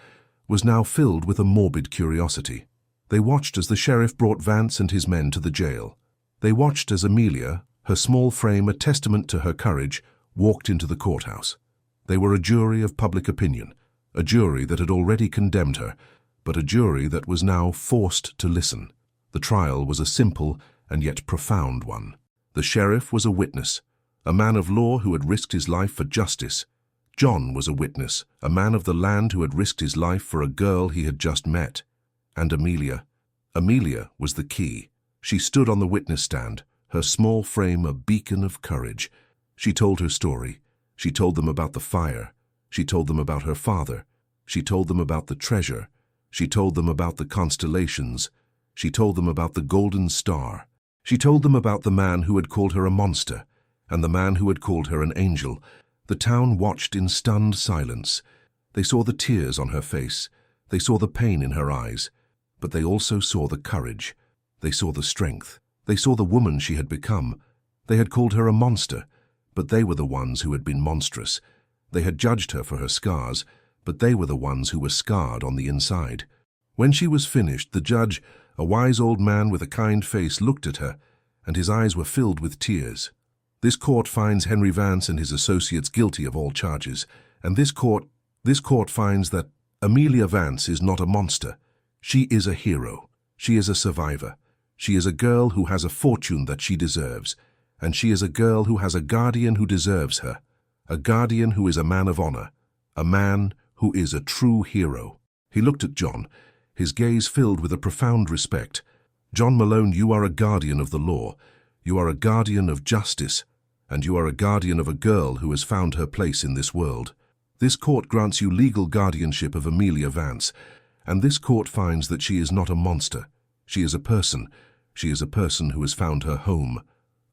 was now filled with a morbid curiosity. They watched as the sheriff brought Vance and his men to the jail. They watched as Amelia, her small frame a testament to her courage, walked into the courthouse. They were a jury of public opinion, a jury that had already condemned her, but a jury that was now forced to listen. The trial was a simple and yet profound one. The sheriff was a witness, a man of law who had risked his life for justice. John was a witness, a man of the land who had risked his life for a girl he had just met. And Amelia was the key. She stood on the witness stand, her small frame a beacon of courage. She told her story. She told them about the fire. She told them about her father. She told them about the treasure. She told them about the constellations. She told them about the golden star. She told them about the man who had called her a monster and the man who had called her an angel. The town watched in stunned silence. They saw the tears on her face. They saw the pain in her eyes. But they also saw the courage. They saw the strength. They saw the woman she had become. They had called her a monster, but they were the ones who had been monstrous. They had judged her for her scars, but they were the ones who were scarred on the inside. When she was finished, the judge, a wise old man with a kind face, looked at her, and his eyes were filled with tears. "This court finds Henry Vance and his associates guilty of all charges, and this court finds that Amelia Vance is not a monster. She is a hero. She is a survivor. She is a girl who has a fortune that she deserves, and she is a girl who has a guardian who deserves her, a guardian who is a man of honor, a man who is a true hero." He looked at John, his gaze filled with a profound respect. "John Malone, you are a guardian of the law. You are a guardian of justice, and you are a guardian of a girl who has found her place in this world. This court grants you legal guardianship of Amelia Vance, and this court finds that she is not a monster. She is a person. She is a person who has found her home,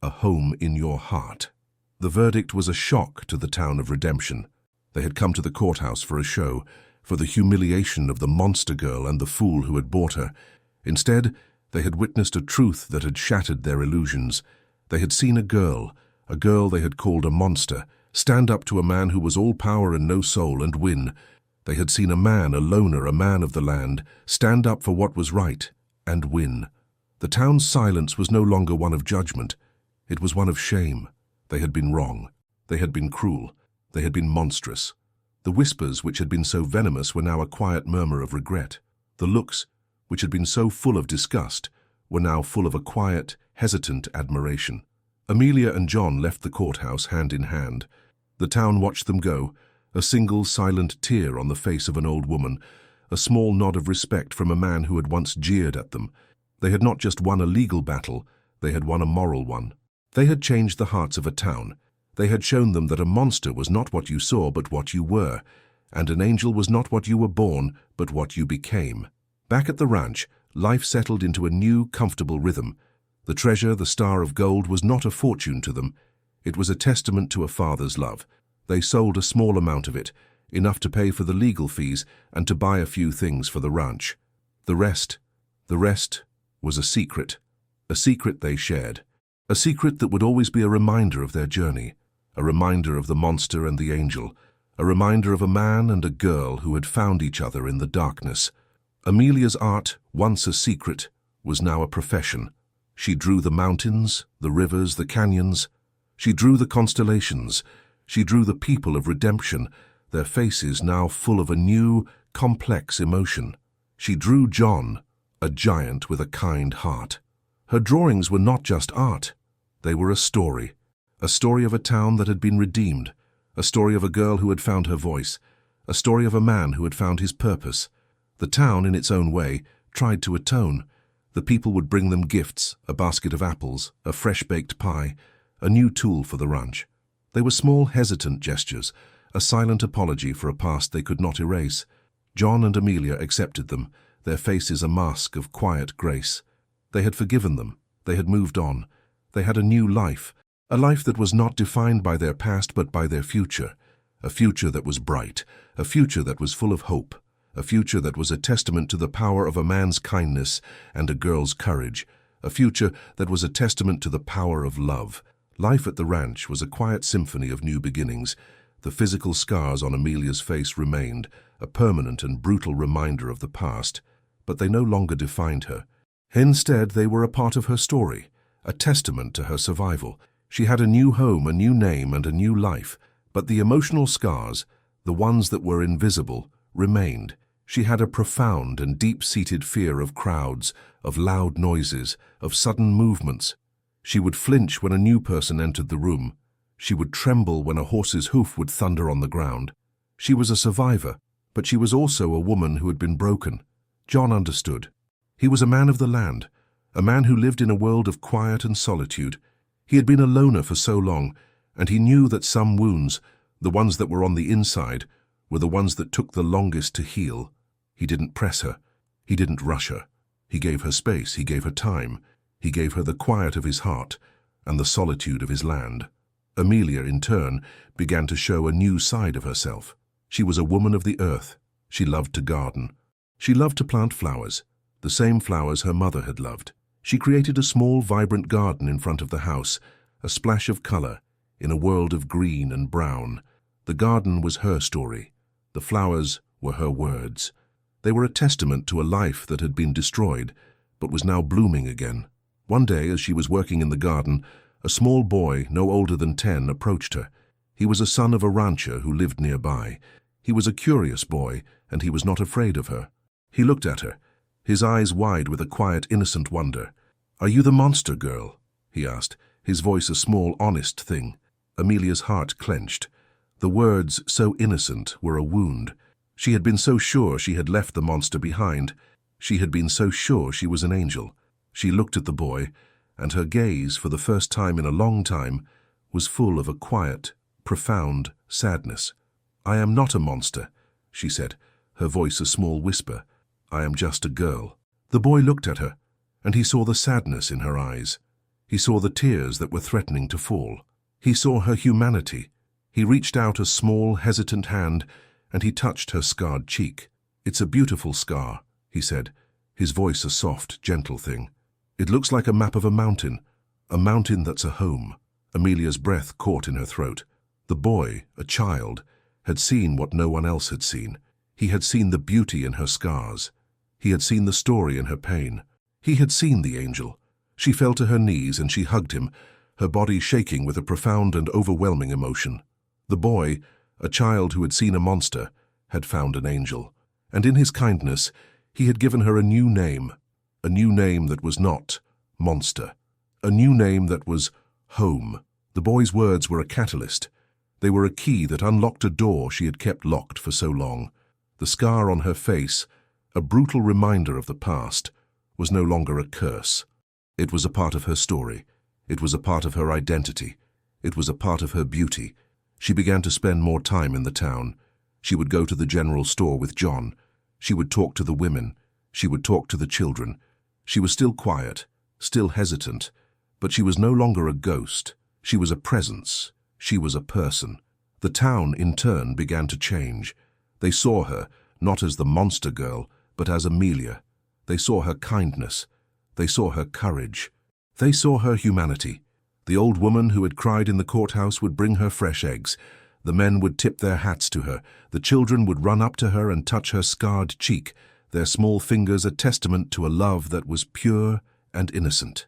a home in your heart." The verdict was a shock to the town of Redemption. They had come to the courthouse for a show, for the humiliation of the monster girl and the fool who had bought her. Instead, they had witnessed a truth that had shattered their illusions. They had seen a girl they had called a monster, stand up to a man who was all power and no soul and win. They had seen a man, a loner, a man of the land, stand up for what was right and win. The town's silence was no longer one of judgment. It was one of shame. They had been wrong. They had been cruel. They had been monstrous. The whispers which had been so venomous were now a quiet murmur of regret. The looks, which had been so full of disgust, were now full of a quiet, hesitant admiration. Amelia and John left the courthouse hand in hand. The town watched them go, a single silent tear on the face of an old woman, a small nod of respect from a man who had once jeered at them. They had not just won a legal battle, they had won a moral one. They had changed the hearts of a town. They had shown them that a monster was not what you saw but what you were, and an angel was not what you were born but what you became. Back at the ranch, life settled into a new, comfortable rhythm. The treasure, the star of gold, was not a fortune to them. It was a testament to a father's love. They sold a small amount of it, enough to pay for the legal fees and to buy a few things for the ranch. The rest was a secret they shared. A secret that would always be a reminder of their journey, a reminder of the monster and the angel, a reminder of a man and a girl who had found each other in the darkness. Amelia's art, once a secret, was now a profession, She drew the mountains, the rivers, the canyons. She drew the constellations. She drew the people of redemption, their faces now full of a new, complex emotion. She drew John, a giant with a kind heart. Her drawings were not just art. They were a story of a town that had been redeemed, a story of a girl who had found her voice, a story of a man who had found his purpose. The town, in its own way, tried to atone. The people would bring them gifts, a basket of apples, a fresh-baked pie, a new tool for the ranch. They were small, hesitant gestures, a silent apology for a past they could not erase. John and Amelia accepted them, their faces a mask of quiet grace. They had forgiven them. They had moved on. They had a new life, a life that was not defined by their past but by their future, a future that was bright, a future that was full of hope, a future that was a testament to the power of a man's kindness and a girl's courage, a future that was a testament to the power of love. Life at the ranch was a quiet symphony of new beginnings. The physical scars on Amelia's face remained, a permanent and brutal reminder of the past, but they no longer defined her. Instead, they were a part of her story, a testament to her survival. She had a new home, a new name, and a new life, but the emotional scars, the ones that were invisible, remained. She had a profound and deep-seated fear of crowds, of loud noises, of sudden movements. She would flinch when a new person entered the room. She would tremble when a horse's hoof would thunder on the ground. She was a survivor, but she was also a woman who had been broken. John understood. He was a man of the land, a man who lived in a world of quiet and solitude. He had been a loner for so long, and he knew that some wounds, the ones that were on the inside, were the ones that took the longest to heal. He didn't press her. He didn't rush her. He gave her space. He gave her time. He gave her the quiet of his heart and the solitude of his land. Amelia, in turn, began to show a new side of herself. She was a woman of the earth. She loved to garden. She loved to plant flowers, the same flowers her mother had loved. She created a small, vibrant garden in front of the house, a splash of color in a world of green and brown. The garden was her story. The flowers were her words. They were a testament to a life that had been destroyed, but was now blooming again. One day, as she was working in the garden, a small boy, no older than 10, approached her. He was a son of a rancher who lived nearby. He was a curious boy, and he was not afraid of her. He looked at her, his eyes wide with a quiet, innocent wonder. "Are you the monster girl?" he asked, his voice a small, honest thing. Amelia's heart clenched. The words, so innocent, were a wound. She had been so sure she had left the monster behind. She had been so sure she was an angel. She looked at the boy, and her gaze, for the first time in a long time, was full of a quiet, profound sadness. "I am not a monster," she said, her voice a small whisper. "I am just a girl." The boy looked at her, and he saw the sadness in her eyes. He saw the tears that were threatening to fall. He saw her humanity. He reached out a small, hesitant hand, and he touched her scarred cheek. "It's a beautiful scar," he said, his voice a soft, gentle thing. "It looks like a map of a mountain that's a home." Amelia's breath caught in her throat. The boy, a child, had seen what no one else had seen. He had seen the beauty in her scars. He had seen the story in her pain. He had seen the angel. She fell to her knees and she hugged him, her body shaking with a profound and overwhelming emotion. The boy, a child who had seen a monster, had found an angel. And in his kindness, he had given her a new name that was not monster, a new name that was home. The boy's words were a catalyst. They were a key that unlocked a door she had kept locked for so long. The scar on her face, a brutal reminder of the past, was no longer a curse. It was a part of her story. It was a part of her identity. It was a part of her beauty. She began to spend more time in the town. She would go to the general store with John. She would talk to the women. She would talk to the children. She was still quiet, still hesitant, but she was no longer a ghost. She was a presence. She was a person. The town, in turn, began to change. They saw her, not as the monster girl, but as Amelia. They saw her kindness. They saw her courage. They saw her humanity. The old woman who had cried in the courthouse would bring her fresh eggs. The men would tip their hats to her. The children would run up to her and touch her scarred cheek, their small fingers a testament to a love that was pure and innocent.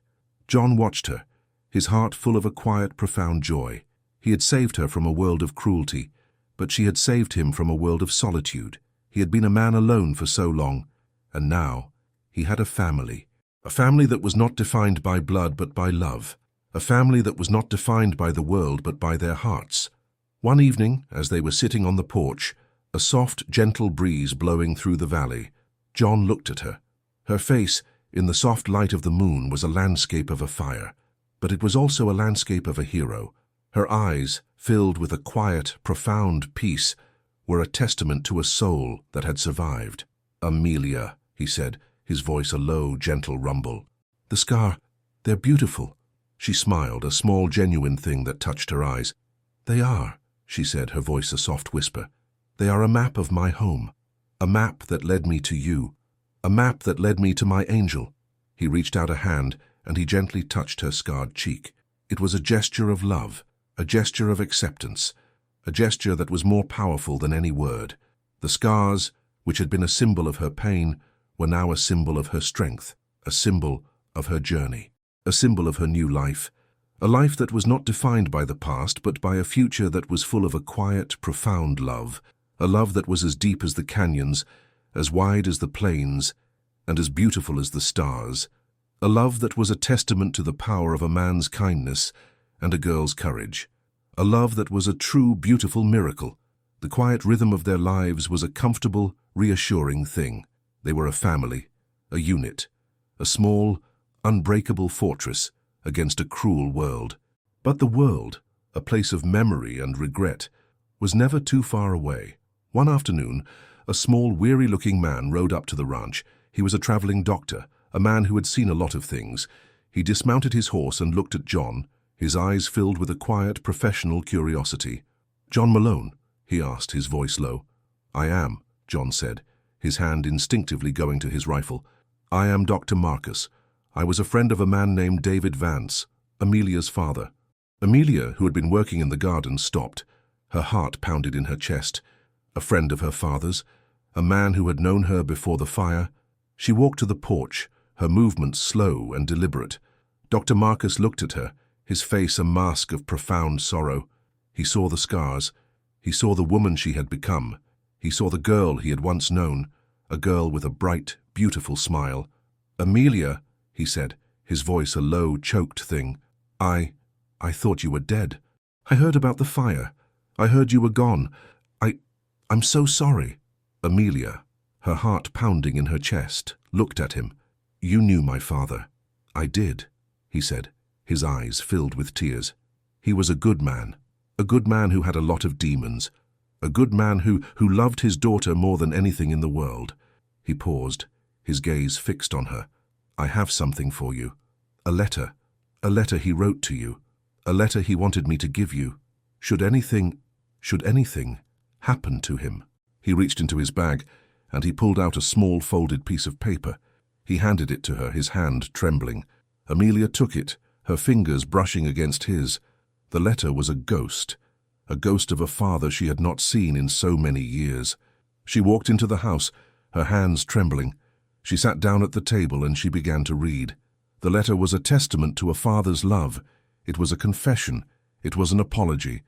John watched her, his heart full of a quiet, profound joy. He had saved her from a world of cruelty, but she had saved him from a world of solitude. He had been a man alone for so long, and now he had a family that was not defined by blood but by love, a family that was not defined by the world but by their hearts. One evening, as they were sitting on the porch, a soft, gentle breeze blowing through the valley, John looked at her. Her face, in the soft light of the moon, was a landscape of a fire, but it was also a landscape of a hero. Her eyes, filled with a quiet, profound peace, were a testament to a soul that had survived. "Amelia," he said, his voice a low, gentle rumble. "The scar, they're beautiful." She smiled, a small, genuine thing that touched her eyes. "They are," she said, her voice a soft whisper. "They are a map of my home, a map that led me to you, a map that led me to my angel." He reached out a hand, and he gently touched her scarred cheek. It was a gesture of love, a gesture of acceptance, a gesture that was more powerful than any word. The scars, which had been a symbol of her pain, were now a symbol of her strength, a symbol of her journey, a symbol of her new life, a life that was not defined by the past but by a future that was full of a quiet, profound love, a love that was as deep as the canyons, as wide as the plains, and as beautiful as the stars, a love that was a testament to the power of a man's kindness and a girl's courage, a love that was a true, beautiful miracle. The quiet rhythm of their lives was a comfortable, reassuring thing. They were a family, a unit, a small, unbreakable fortress against a cruel world. But the world, a place of memory and regret, was never too far away. One afternoon, a small, weary-looking man rode up to the ranch. He was a traveling doctor, a man who had seen a lot of things. He dismounted his horse and looked at John, his eyes filled with a quiet, professional curiosity. "John Malone?" he asked, his voice low. "I am," John said, his hand instinctively going to his rifle. "I am Dr. Marcus. I was a friend of a man named David Vance, Amelia's father." Amelia, who had been working in the garden, stopped. Her heart pounded in her chest. A friend of her father's, a man who had known her before the fire. She walked to the porch, her movements slow and deliberate. Dr. Marcus looked at her, his face a mask of profound sorrow. He saw the scars. He saw the woman she had become. He saw the girl he had once known, a girl with a bright, beautiful smile. "Amelia," he said, his voice a low, choked thing. I thought you were dead. I heard about the fire. I heard you were gone. I'm so sorry." Amelia, her heart pounding in her chest, looked at him. "You knew my father." "I did," he said, his eyes filled with tears. "He was a good man who had a lot of demons, a good man who loved his daughter more than anything in the world." He paused, his gaze fixed on her. "I have something for you. A letter he wrote to you, a letter he wanted me to give you. Should anything happen to him." He reached into his bag, and he pulled out a small folded piece of paper. He handed it to her, his hand trembling. Amelia took it, her fingers brushing against his. The letter was a ghost of a father she had not seen in so many years. She walked into the house, her hands trembling. She sat down at the table and she began to read. The letter was a testament to a father's love. It was a confession. It was an apology.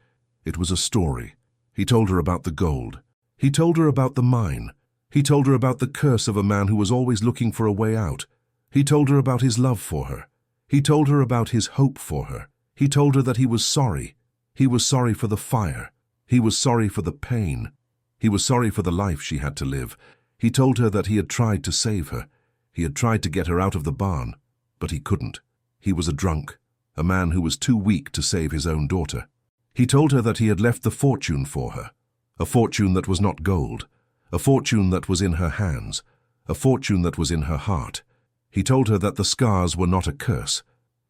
It was a story. He told her about the gold. He told her about the mine. He told her about the curse of a man who was always looking for a way out. He told her about his love for her. He told her about his hope for her. He told her that he was sorry. He was sorry for the fire. He was sorry for the pain. He was sorry for the life she had to live. He told her that he had tried to save her. He had tried to get her out of the barn, but he couldn't. He was a drunk, a man who was too weak to save his own daughter. He told her that he had left the fortune for her, a fortune that was not gold, a fortune that was in her hands, a fortune that was in her heart. He told her that the scars were not a curse.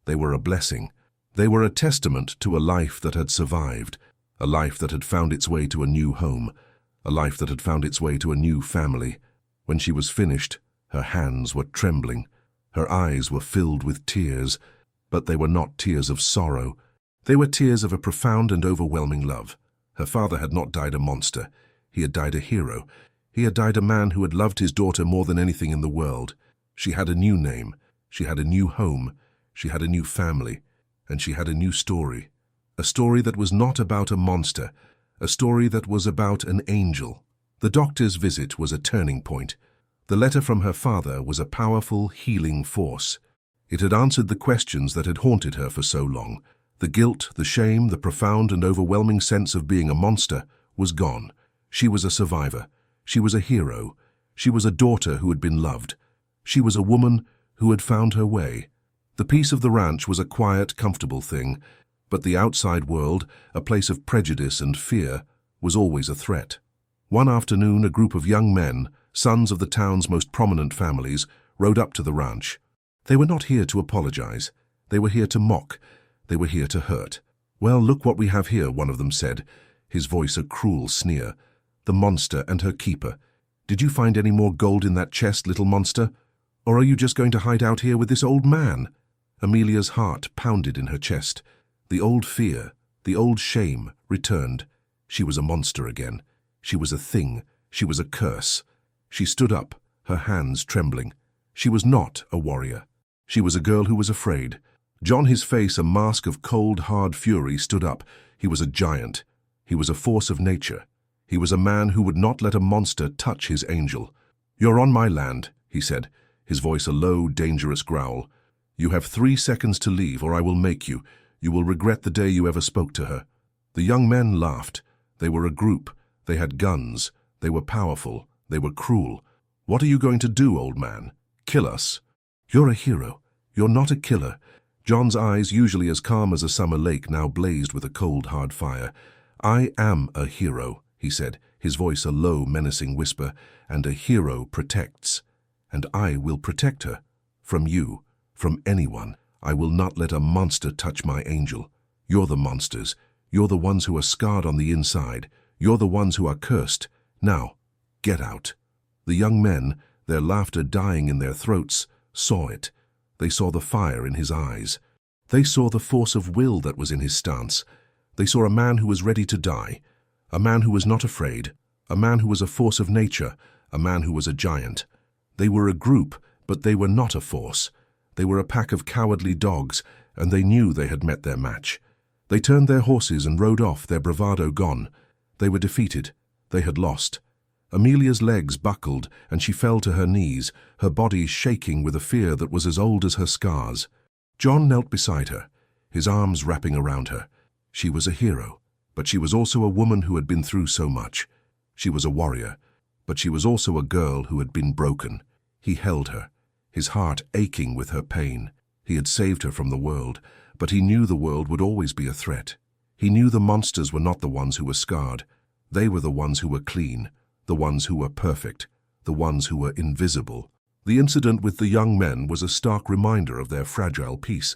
They were a blessing. They were a testament to a life that had survived, a life that had found its way to a new home, a life that had found its way to a new family. When she was finished, her hands were trembling. Her eyes were filled with tears, but they were not tears of sorrow. They were tears of a profound and overwhelming love. Her father had not died a monster. He had died a hero. He had died a man who had loved his daughter more than anything in the world. She had a new name. She had a new home. She had a new family, and she had a new story. A story that was not about a monster, a story that was about an angel. The doctor's visit was a turning point. The letter from her father was a powerful, healing force. It had answered the questions that had haunted her for so long. The guilt, the shame, the profound and overwhelming sense of being a monster was gone. She was a survivor. She was a hero. She was a daughter who had been loved. She was a woman who had found her way. The peace of the ranch was a quiet, comfortable thing, but the outside world, a place of prejudice and fear, was always a threat. One afternoon, a group of young men, sons of the town's most prominent families, rode up to the ranch. They were not here to apologize. They were here to mock. They were here to hurt. "Well, look what we have here," one of them said, his voice a cruel sneer. "The monster and her keeper. Did you find any more gold in that chest, little monster? Or are you just going to hide out here with this old man?" Amelia's heart pounded in her chest. The old fear, the old shame returned. She was a monster again. She was a thing. She was a curse. She stood up, her hands trembling. She was not a warrior. She was a girl who was afraid. John, his face a mask of cold, hard fury, stood up. He was a giant. He was a force of nature. He was a man who would not let a monster touch his angel. "You're on my land," he said, his voice a low, dangerous growl. "You have 3 seconds to leave, or I will make you. You will regret the day you ever spoke to her." The young men laughed. They were a group. They had guns. They were powerful. They were cruel. "What are you going to do, old man? Kill us?" "You're a hero. You're not a killer." John's eyes, usually as calm as a summer lake, now blazed with a cold, hard fire. "I am a hero," he said, his voice a low, menacing whisper, "and a hero protects. And I will protect her. From you. From anyone. I will not let a monster touch my angel. You're the monsters. You're the ones who are scarred on the inside. You're the ones who are cursed. Now, get out." The young men, their laughter dying in their throats, saw it. They saw the fire in his eyes. They saw the force of will that was in his stance. They saw a man who was ready to die, a man who was not afraid, a man who was a force of nature, a man who was a giant. They were a group, but they were not a force. They were a pack of cowardly dogs, and they knew they had met their match. They turned their horses and rode off, their bravado gone. They were defeated. They had lost. Amelia's legs buckled, and she fell to her knees, her body shaking with a fear that was as old as her scars. John knelt beside her, his arms wrapping around her. She was a hero, but she was also a woman who had been through so much. She was a warrior, but she was also a girl who had been broken. He held her, his heart aching with her pain. He had saved her from the world, but he knew the world would always be a threat. He knew the monsters were not the ones who were scarred. They were the ones who were clean, the ones who were perfect, the ones who were invisible. The incident with the young men was a stark reminder of their fragile peace.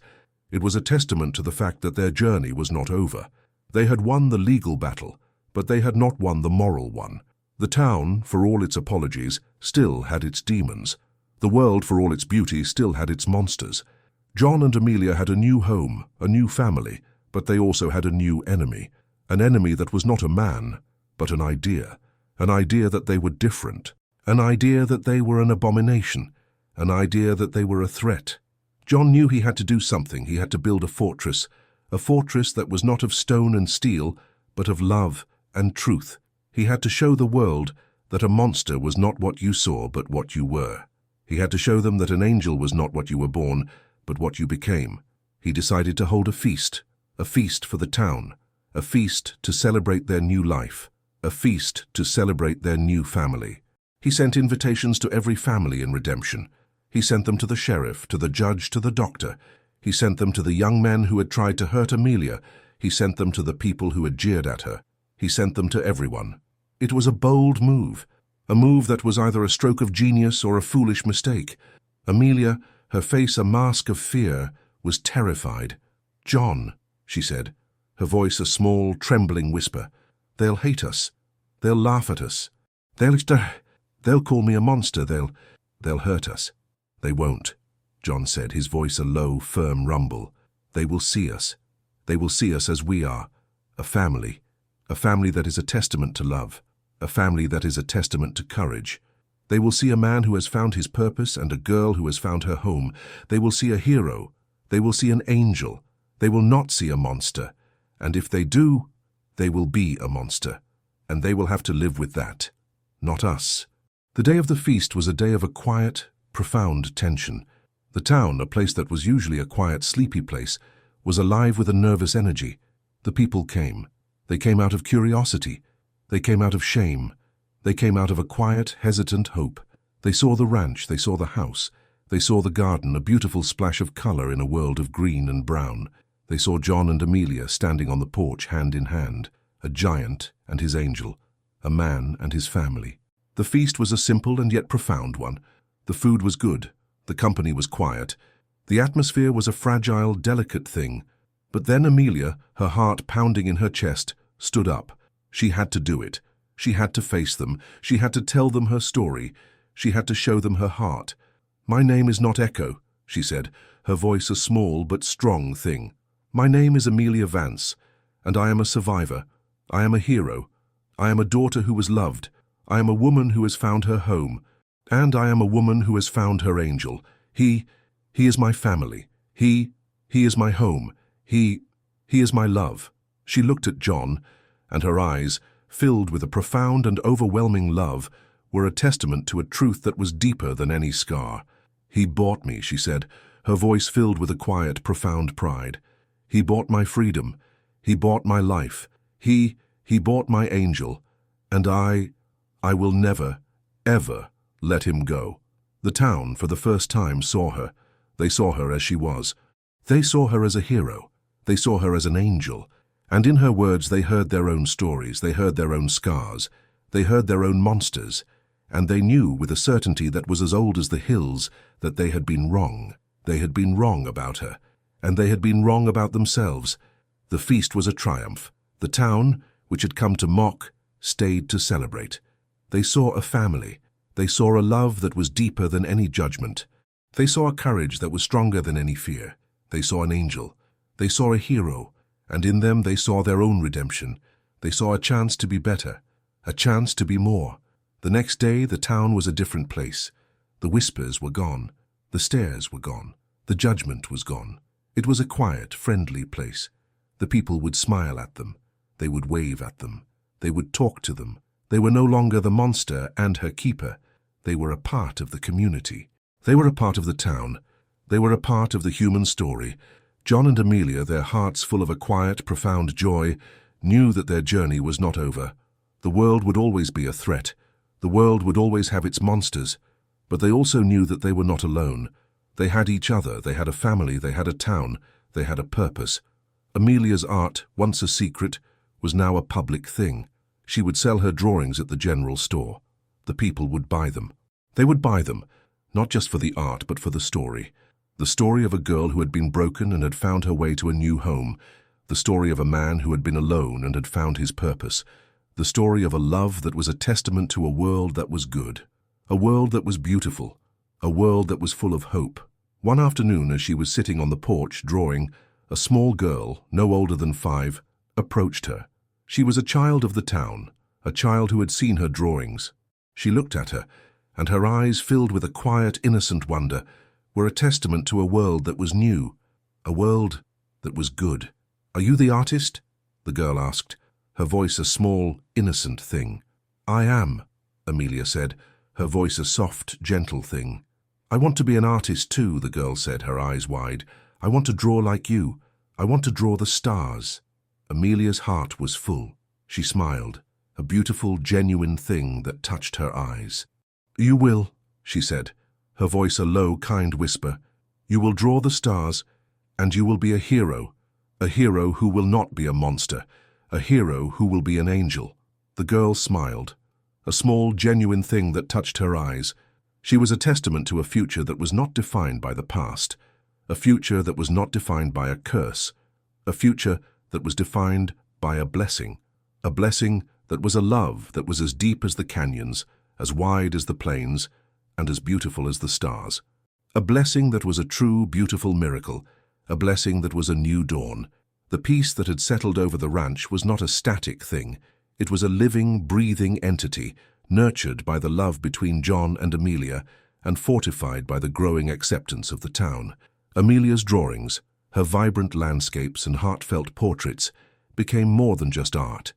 It was a testament to the fact that their journey was not over. They had won the legal battle, but they had not won the moral one. The town, for all its apologies, still had its demons. The world, for all its beauty, still had its monsters. John and Amelia had a new home, a new family, but they also had a new enemy. An enemy that was not a man, but an idea that they were different, an idea that they were an abomination, an idea that they were a threat. John knew he had to do something. He had to build a fortress that was not of stone and steel, but of love and truth. He had to show the world that a monster was not what you saw, but what you were. He had to show them that an angel was not what you were born, but what you became. He decided to hold a feast for the town, a feast to celebrate their new life, a feast to celebrate their new family. He sent invitations to every family in Redemption. He sent them to the sheriff, to the judge, to the doctor. He sent them to the young men who had tried to hurt Amelia. He sent them to the people who had jeered at her. He sent them to everyone. It was a bold move, a move that was either a stroke of genius or a foolish mistake. Amelia, her face a mask of fear, was terrified. "John," she said, her voice a small, trembling whisper, "they'll hate us. They'll laugh at us. They'll call me a monster. They'll hurt us." "They won't," John said, his voice a low, firm rumble. "They will see us. They will see us as we are, a family that is a testament to love, a family that is a testament to courage. They will see a man who has found his purpose and a girl who has found her home. They will see a hero. They will see an angel. They will not see a monster. And if they do, they will be a monster. And they will have to live with that. Not us. The day of the feast was a day of a quiet, profound tension. The town, a place that was usually a quiet, sleepy place, was alive with a nervous energy. The people came. They came out of curiosity. They came out of shame. They came out of a quiet, hesitant hope. They saw the ranch. They saw the house. They saw the garden, a beautiful splash of color in a world of green and brown. They saw John and Amelia standing on the porch hand in hand, a giant and his angel, a man and his family. The feast was a simple and yet profound one. The food was good. The company was quiet. The atmosphere was a fragile, delicate thing. But then Amelia, her heart pounding in her chest, stood up. She had to do it. She had to face them. She had to tell them her story. She had to show them her heart. "My name is not Echo," she said, her voice a small but strong thing. "My name is Amelia Vance, and I am a survivor. I am a hero. I am a daughter who was loved. I am a woman who has found her home. And I am a woman who has found her angel. He is my family. He is my home. He is my love." She looked at John, and her eyes, filled with a profound and overwhelming love, were a testament to a truth that was deeper than any scar. "He bought me," she said, her voice filled with a quiet, profound pride. "He bought my freedom. He bought my life. He bought my angel. And I will never, ever let him go." The town, for the first time, saw her. They saw her as she was. They saw her as a hero. They saw her as an angel. And in her words they heard their own stories, they heard their own scars, they heard their own monsters, and they knew with a certainty that was as old as the hills that they had been wrong. They had been wrong about her, and they had been wrong about themselves. The feast was a triumph. The town, which had come to mock, stayed to celebrate. They saw a family. They saw a love that was deeper than any judgment. They saw a courage that was stronger than any fear. They saw an angel. They saw a hero, and in them they saw their own redemption. They saw a chance to be better, a chance to be more. The next day the town was a different place. The whispers were gone. The stares were gone. The judgment was gone. It was a quiet, friendly place. The people would smile at them. They would wave at them. They would talk to them. They were no longer the monster and her keeper. They were a part of the community. They were a part of the town. They were a part of the human story. John and Amelia, their hearts full of a quiet, profound joy, knew that their journey was not over. The world would always be a threat. The world would always have its monsters. But they also knew that they were not alone. They had each other. They had a family. They had a town. They had a purpose. Amelia's art, once a secret, was now a public thing. She would sell her drawings at the general store. The people would buy them. They would buy them, not just for the art, but for the story. The story of a girl who had been broken and had found her way to a new home. The story of a man who had been alone and had found his purpose. The story of a love that was a testament to a world that was good. A world that was beautiful. A world that was full of hope. One afternoon, as she was sitting on the porch drawing, a small girl, no older than 5, approached her. She was a child of the town, a child who had seen her drawings. She looked at her, and her eyes, filled with a quiet, innocent wonder, were a testament to a world that was new, a world that was good. "Are you the artist?" the girl asked, her voice a small, innocent thing. "I am," Amelia said, her voice a soft, gentle thing. "I want to be an artist too," the girl said, her eyes wide. "I want to draw like you. I want to draw the stars." Amelia's heart was full. She smiled, a beautiful, genuine thing that touched her eyes. "You will," she said, her voice a low, kind whisper. "You will draw the stars, and you will be a hero who will not be a monster, a hero who will be an angel." The girl smiled, a small, genuine thing that touched her eyes. She was a testament to a future that was not defined by the past, a future that was not defined by a curse, a future that was defined by a blessing that was a love that was as deep as the canyons, as wide as the plains, and as beautiful as the stars. A blessing that was a true, beautiful miracle, a blessing that was a new dawn. The peace that had settled over the ranch was not a static thing. It was a living, breathing entity, nurtured by the love between John and Amelia, and fortified by the growing acceptance of the town. Amelia's drawings, her vibrant landscapes and heartfelt portraits, became more than just art.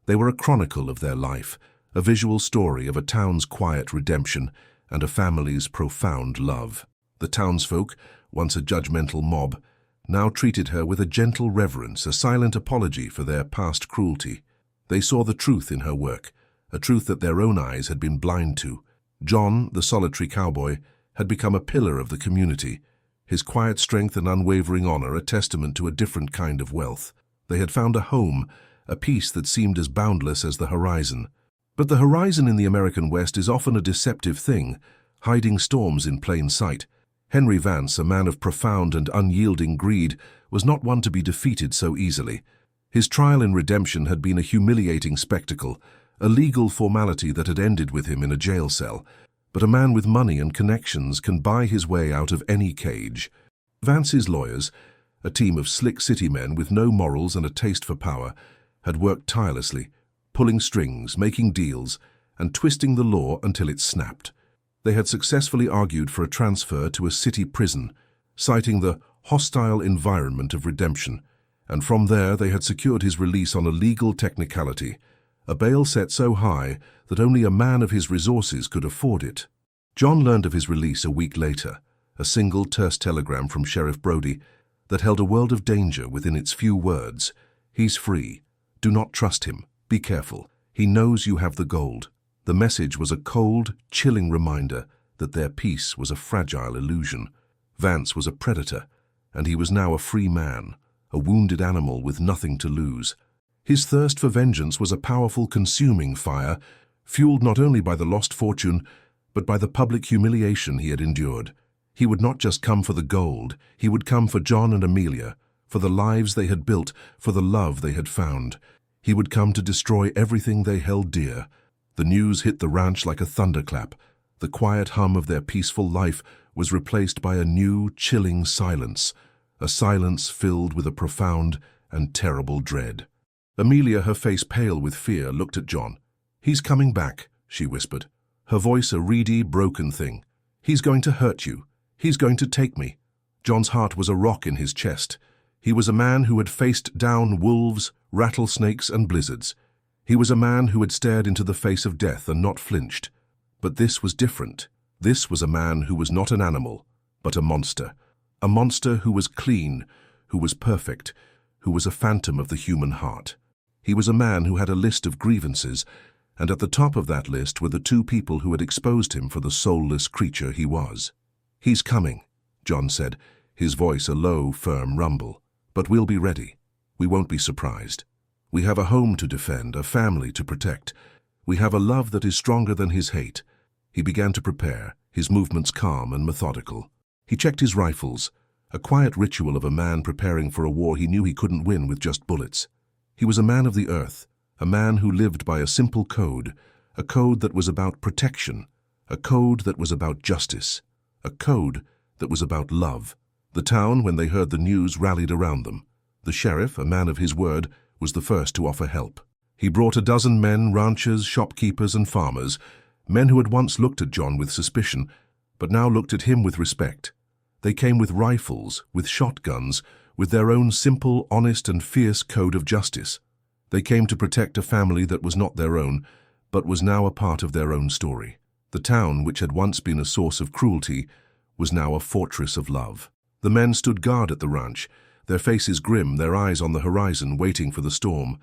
They were a chronicle of their life, a visual story of a town's quiet redemption and a family's profound love. The townsfolk, once a judgmental mob, now treated her with a gentle reverence, a silent apology for their past cruelty. They saw the truth in her work, a truth that their own eyes had been blind to. John, the solitary cowboy, had become a pillar of the community, his quiet strength and unwavering honor a testament to a different kind of wealth. They had found a home, a peace that seemed as boundless as the horizon. But the horizon in the American West is often a deceptive thing, hiding storms in plain sight. Henry Vance, a man of profound and unyielding greed, was not one to be defeated so easily. His trial and redemption had been a humiliating spectacle, a legal formality that had ended with him in a jail cell. But a man with money and connections can buy his way out of any cage. Vance's lawyers, a team of slick city men with no morals and a taste for power, had worked tirelessly, pulling strings, making deals, and twisting the law until it snapped. They had successfully argued for a transfer to a city prison, citing the hostile environment of redemption, and from there they had secured his release on a legal technicality, a bail set so high that only a man of his resources could afford it. John learned of his release a week later, a single terse telegram from Sheriff Brody that held a world of danger within its few words. "He's free. Do not trust him. Be careful. He knows you have the gold." The message was a cold, chilling reminder that their peace was a fragile illusion. Vance was a predator, and he was now a free man, a wounded animal with nothing to lose. His thirst for vengeance was a powerful, consuming fire, fueled not only by the lost fortune, but by the public humiliation he had endured. He would not just come for the gold, he would come for John and Amelia, for the lives they had built, for the love they had found. He would come to destroy everything they held dear. The news hit the ranch like a thunderclap. The quiet hum of their peaceful life was replaced by a new, chilling silence, a silence filled with a profound and terrible dread. Amelia, her face pale with fear, looked at John. "He's coming back," she whispered, her voice a reedy, broken thing. "He's going to hurt you. He's going to take me." John's heart was a rock in his chest. He was a man who had faced down wolves, rattlesnakes, and blizzards. He was a man who had stared into the face of death and not flinched. But this was different. This was a man who was not an animal, but a monster who was clean, who was perfect, who was a phantom of the human heart. He was a man who had a list of grievances, and at the top of that list were the two people who had exposed him for the soulless creature he was. "He's coming," John said, his voice a low, firm rumble. "But we'll be ready. We won't be surprised. We have a home to defend, a family to protect. We have a love that is stronger than his hate." He began to prepare, his movements calm and methodical. He checked his rifles, a quiet ritual of a man preparing for a war he knew he couldn't win with just bullets. He was a man of the earth, a man who lived by a simple code, a code that was about protection, a code that was about justice, a code that was about love. The town, when they heard the news, rallied around them. The sheriff, a man of his word, was the first to offer help. He brought a dozen men, ranchers, shopkeepers, and farmers, men who had once looked at John with suspicion, but now looked at him with respect. They came with rifles, with shotguns, with their own simple, honest, and fierce code of justice. They came to protect a family that was not their own, but was now a part of their own story. The town, which had once been a source of cruelty, was now a fortress of love. The men stood guard at the ranch, their faces grim, their eyes on the horizon, waiting for the storm.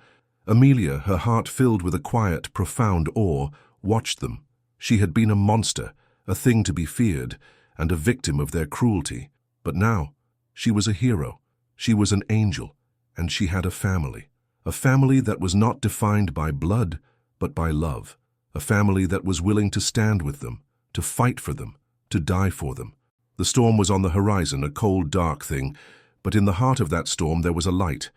Amelia, her heart filled with a quiet, profound awe, watched them. She had been a monster, a thing to be feared, and a victim of their cruelty. But now, she was a hero. She was an angel, and she had a family that was not defined by blood, but by love, a family that was willing to stand with them, to fight for them, to die for them. The storm was on the horizon, a cold, dark thing, but in the heart of that storm there was a light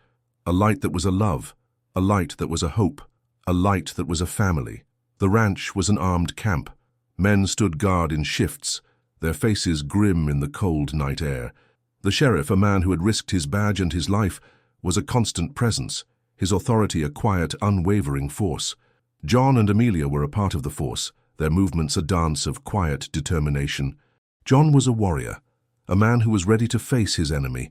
that was a love, a light that was a hope, a light that was a family. The ranch was an armed camp. Men stood guard in shifts, their faces grim in the cold night air. The sheriff, a man who had risked his badge and his life, was a constant presence, his authority a quiet, unwavering force. John and Amelia were a part of the force, their movements a dance of quiet determination. John was a warrior, a man who was ready to face his enemy,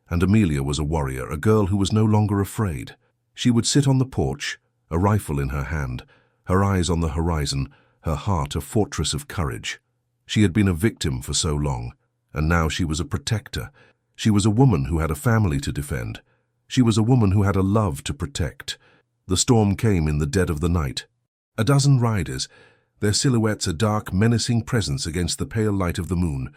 and Amelia was a warrior, a girl who was no longer afraid. She would sit on the porch, a rifle in her hand, her eyes on the horizon, her heart a fortress of courage. She had been a victim for so long, and now she was a protector. She was a woman who had a family to defend. She was a woman who had a love to protect. The storm came in the dead of the night. A dozen riders, their silhouettes a dark, menacing presence against the pale light of the moon.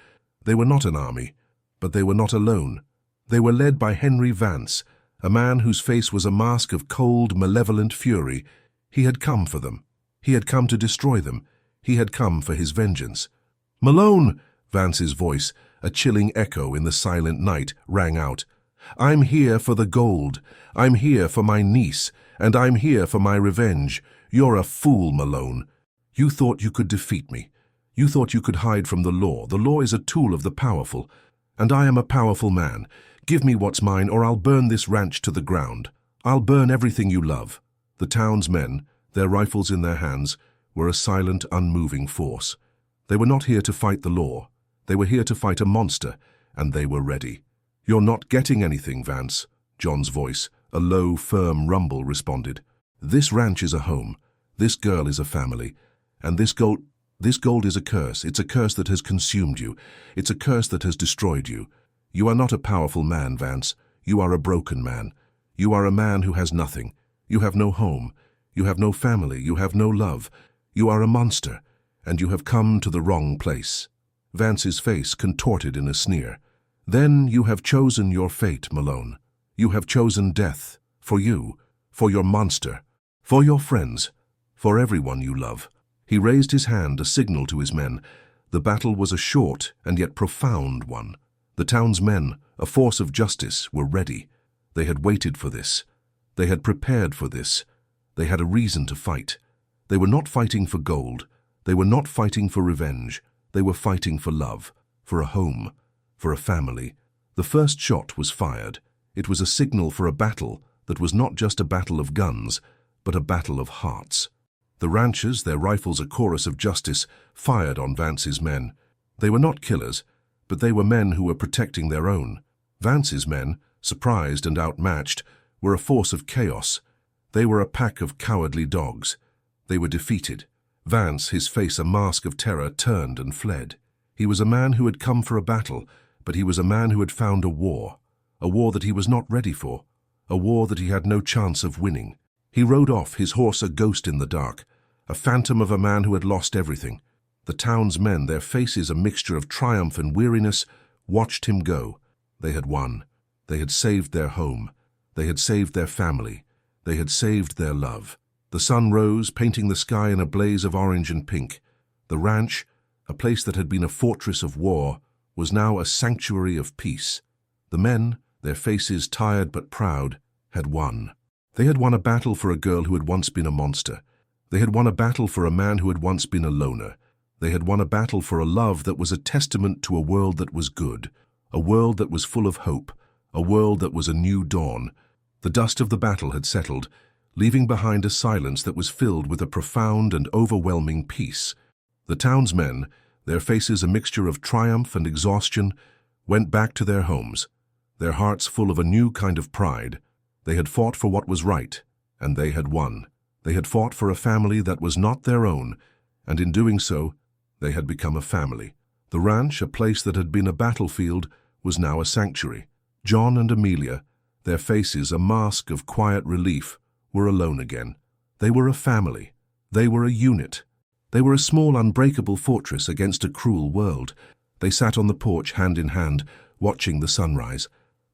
They were not an army, but they were not alone. They were led by Henry Vance, a man whose face was a mask of cold, malevolent fury. He had come for them. He had come to destroy them. He had come for his vengeance. "Malone!" Vance's voice, a chilling echo in the silent night, rang out. "I'm here for the gold. I'm here for my niece, and I'm here for my revenge. You're a fool, Malone. You thought you could defeat me. You thought you could hide from the law. The law is a tool of the powerful, and I am a powerful man. Give me what's mine, or I'll burn this ranch to the ground. I'll burn everything you love." The town's men, their rifles in their hands, were a silent, unmoving force. They were not here to fight the law. They were here to fight a monster, and they were ready. "You're not getting anything, Vance," John's voice, a low, firm rumble, responded. "This ranch is a home. This girl is a family. And this gold is a curse. It's a curse that has consumed you. It's a curse that has destroyed you. You are not a powerful man, Vance. You are a broken man. You are a man who has nothing. You have no home. You have no family. You have no love. You are a monster, and you have come to the wrong place." Vance's face contorted in a sneer. "Then you have chosen your fate, Malone. You have chosen death, for you, for your monster, for your friends, for everyone you love." He raised his hand, a signal to his men. The battle was a short and yet profound one. The town's men, a force of justice, were ready. They had waited for this. They had prepared for this. They had a reason to fight. They were not fighting for gold. They were not fighting for revenge. They were fighting for love, for a home, for a family. The first shot was fired. It was a signal for a battle that was not just a battle of guns, but a battle of hearts. The ranchers, their rifles a chorus of justice, fired on Vance's men. They were not killers, but they were men who were protecting their own. Vance's men, surprised and outmatched, were a force of chaos. They were a pack of cowardly dogs. They were defeated. Vance, his face a mask of terror, turned and fled. He was a man who had come for a battle, but he was a man who had found a war that he was not ready for, a war that he had no chance of winning. He rode off, his horse a ghost in the dark, a phantom of a man who had lost everything. The town's men, their faces a mixture of triumph and weariness, watched him go. They had won. They had saved their home. They had saved their family. They had saved their love. The sun rose, painting the sky in a blaze of orange and pink. The ranch, a place that had been a fortress of war, was now a sanctuary of peace. The men, their faces tired but proud, had won. They had won a battle for a girl who had once been a monster. They had won a battle for a man who had once been a loner. They had won a battle for a love that was a testament to a world that was good, a world that was full of hope, a world that was a new dawn. The dust of the battle had settled, leaving behind a silence that was filled with a profound and overwhelming peace. The town's men, their faces a mixture of triumph and exhaustion, went back to their homes, their hearts full of a new kind of pride. They had fought for what was right, and they had won. They had fought for a family that was not their own, and in doing so, they had become a family. The ranch, a place that had been a battlefield, was now a sanctuary. John and Amelia, their faces a mask of quiet relief, were alone again. They were a family. They were a unit. They were a small, unbreakable fortress against a cruel world. They sat on the porch, hand in hand, watching the sunrise.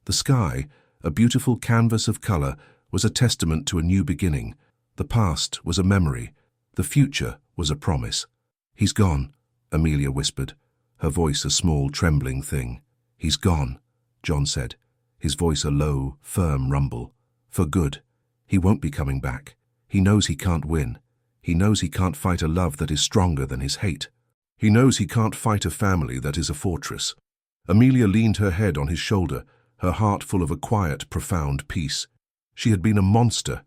The sky, a beautiful canvas of color, was a testament to a new beginning. The past was a memory. The future was a promise. "He's gone," Amelia whispered, her voice a small, trembling thing. "He's gone," John said, his voice a low, firm rumble. "For good. He won't be coming back. He knows he can't win. He knows he can't fight a love that is stronger than his hate. He knows he can't fight a family that is a fortress." Amelia leaned her head on his shoulder, her heart full of a quiet, profound peace. She had been a monster,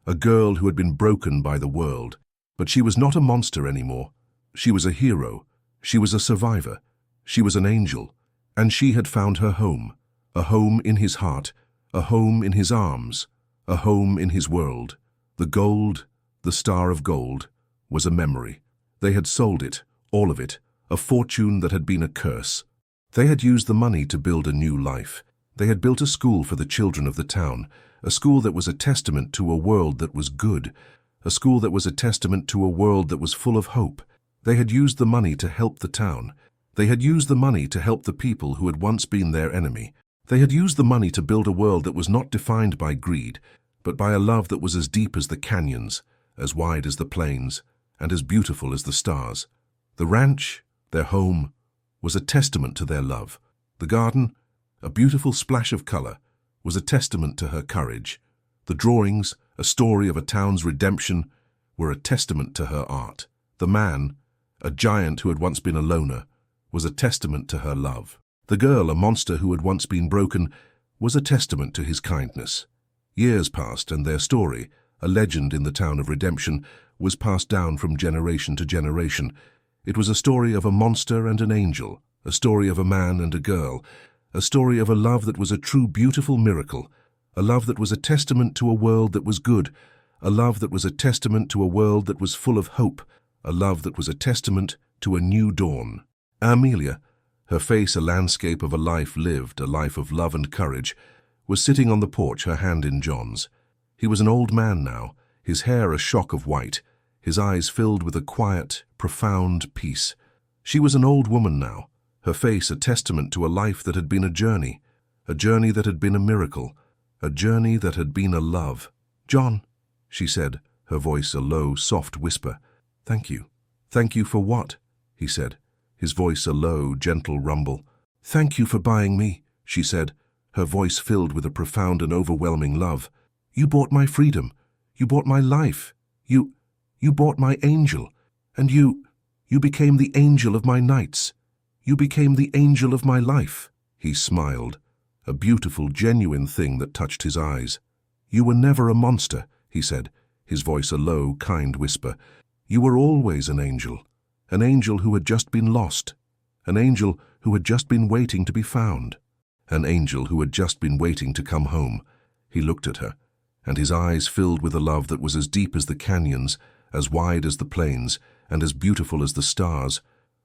a girl who had been broken by the world. But she was not a monster anymore. She was a hero. She was a survivor. She was an angel. And she had found her home, a home in his heart, a home in his arms, a home in his world. The gold, the star of gold, was a memory. They had sold it, all of it, a fortune that had been a curse. They had used the money to build a new life. They had built a school for the children of the town, a school that was a testament to a world that was good, a school that was a testament to a world that was full of hope. They had used the money to help the town. They had used the money to help the people who had once been their enemy. They had used the money to build a world that was not defined by greed, but by a love that was as deep as the canyons, as wide as the plains, and as beautiful as the stars. The ranch, their home, was a testament to their love. The garden, a beautiful splash of color, was a testament to her courage. The drawings, a story of a town's redemption, were a testament to her art. The man, a giant who had once been a loner, was a testament to her love. The girl, a monster who had once been broken, was a testament to his kindness. Years passed, and their story, a legend in the town of redemption, was passed down from generation to generation. It was a story of a monster and an angel, a story of a man and a girl, a story of a love that was a true beautiful miracle, a love that was a testament to a world that was good, a love that was a testament to a world that was full of hope, a love that was a testament to a new dawn. Amelia, her face a landscape of a life lived, a life of love and courage, was sitting on the porch, her hand in John's. He was an old man now, his hair a shock of white, his eyes filled with a quiet, profound peace. She was an old woman now, her face a testament to a life that had been a journey that had been a miracle, a journey that had been a love. "John," she said, her voice a low, soft whisper. "Thank you." "Thank you for what?" he said, his voice a low, gentle rumble. "Thank you for buying me," she said, her voice filled with a profound and overwhelming love. "You bought my freedom. You bought my life. You bought my angel. And you became the angel of my nights. You became the angel of my life." He smiled, a beautiful, genuine thing that touched his eyes. "You were never a monster," he said, his voice a low, kind whisper. "You were always an angel who had just been lost, an angel who had just been waiting to be found, an angel who had just been waiting to come home." He looked at her, and his eyes filled with a love that was as deep as the canyons, as wide as the plains, and as beautiful as the stars,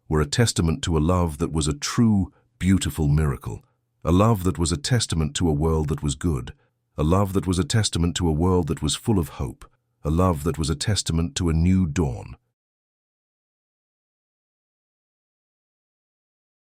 were a testament to a love that was a true, beautiful miracle, a love that was a testament to a world that was good, a love that was a testament to a world that was full of hope, a love that was a testament to a new dawn.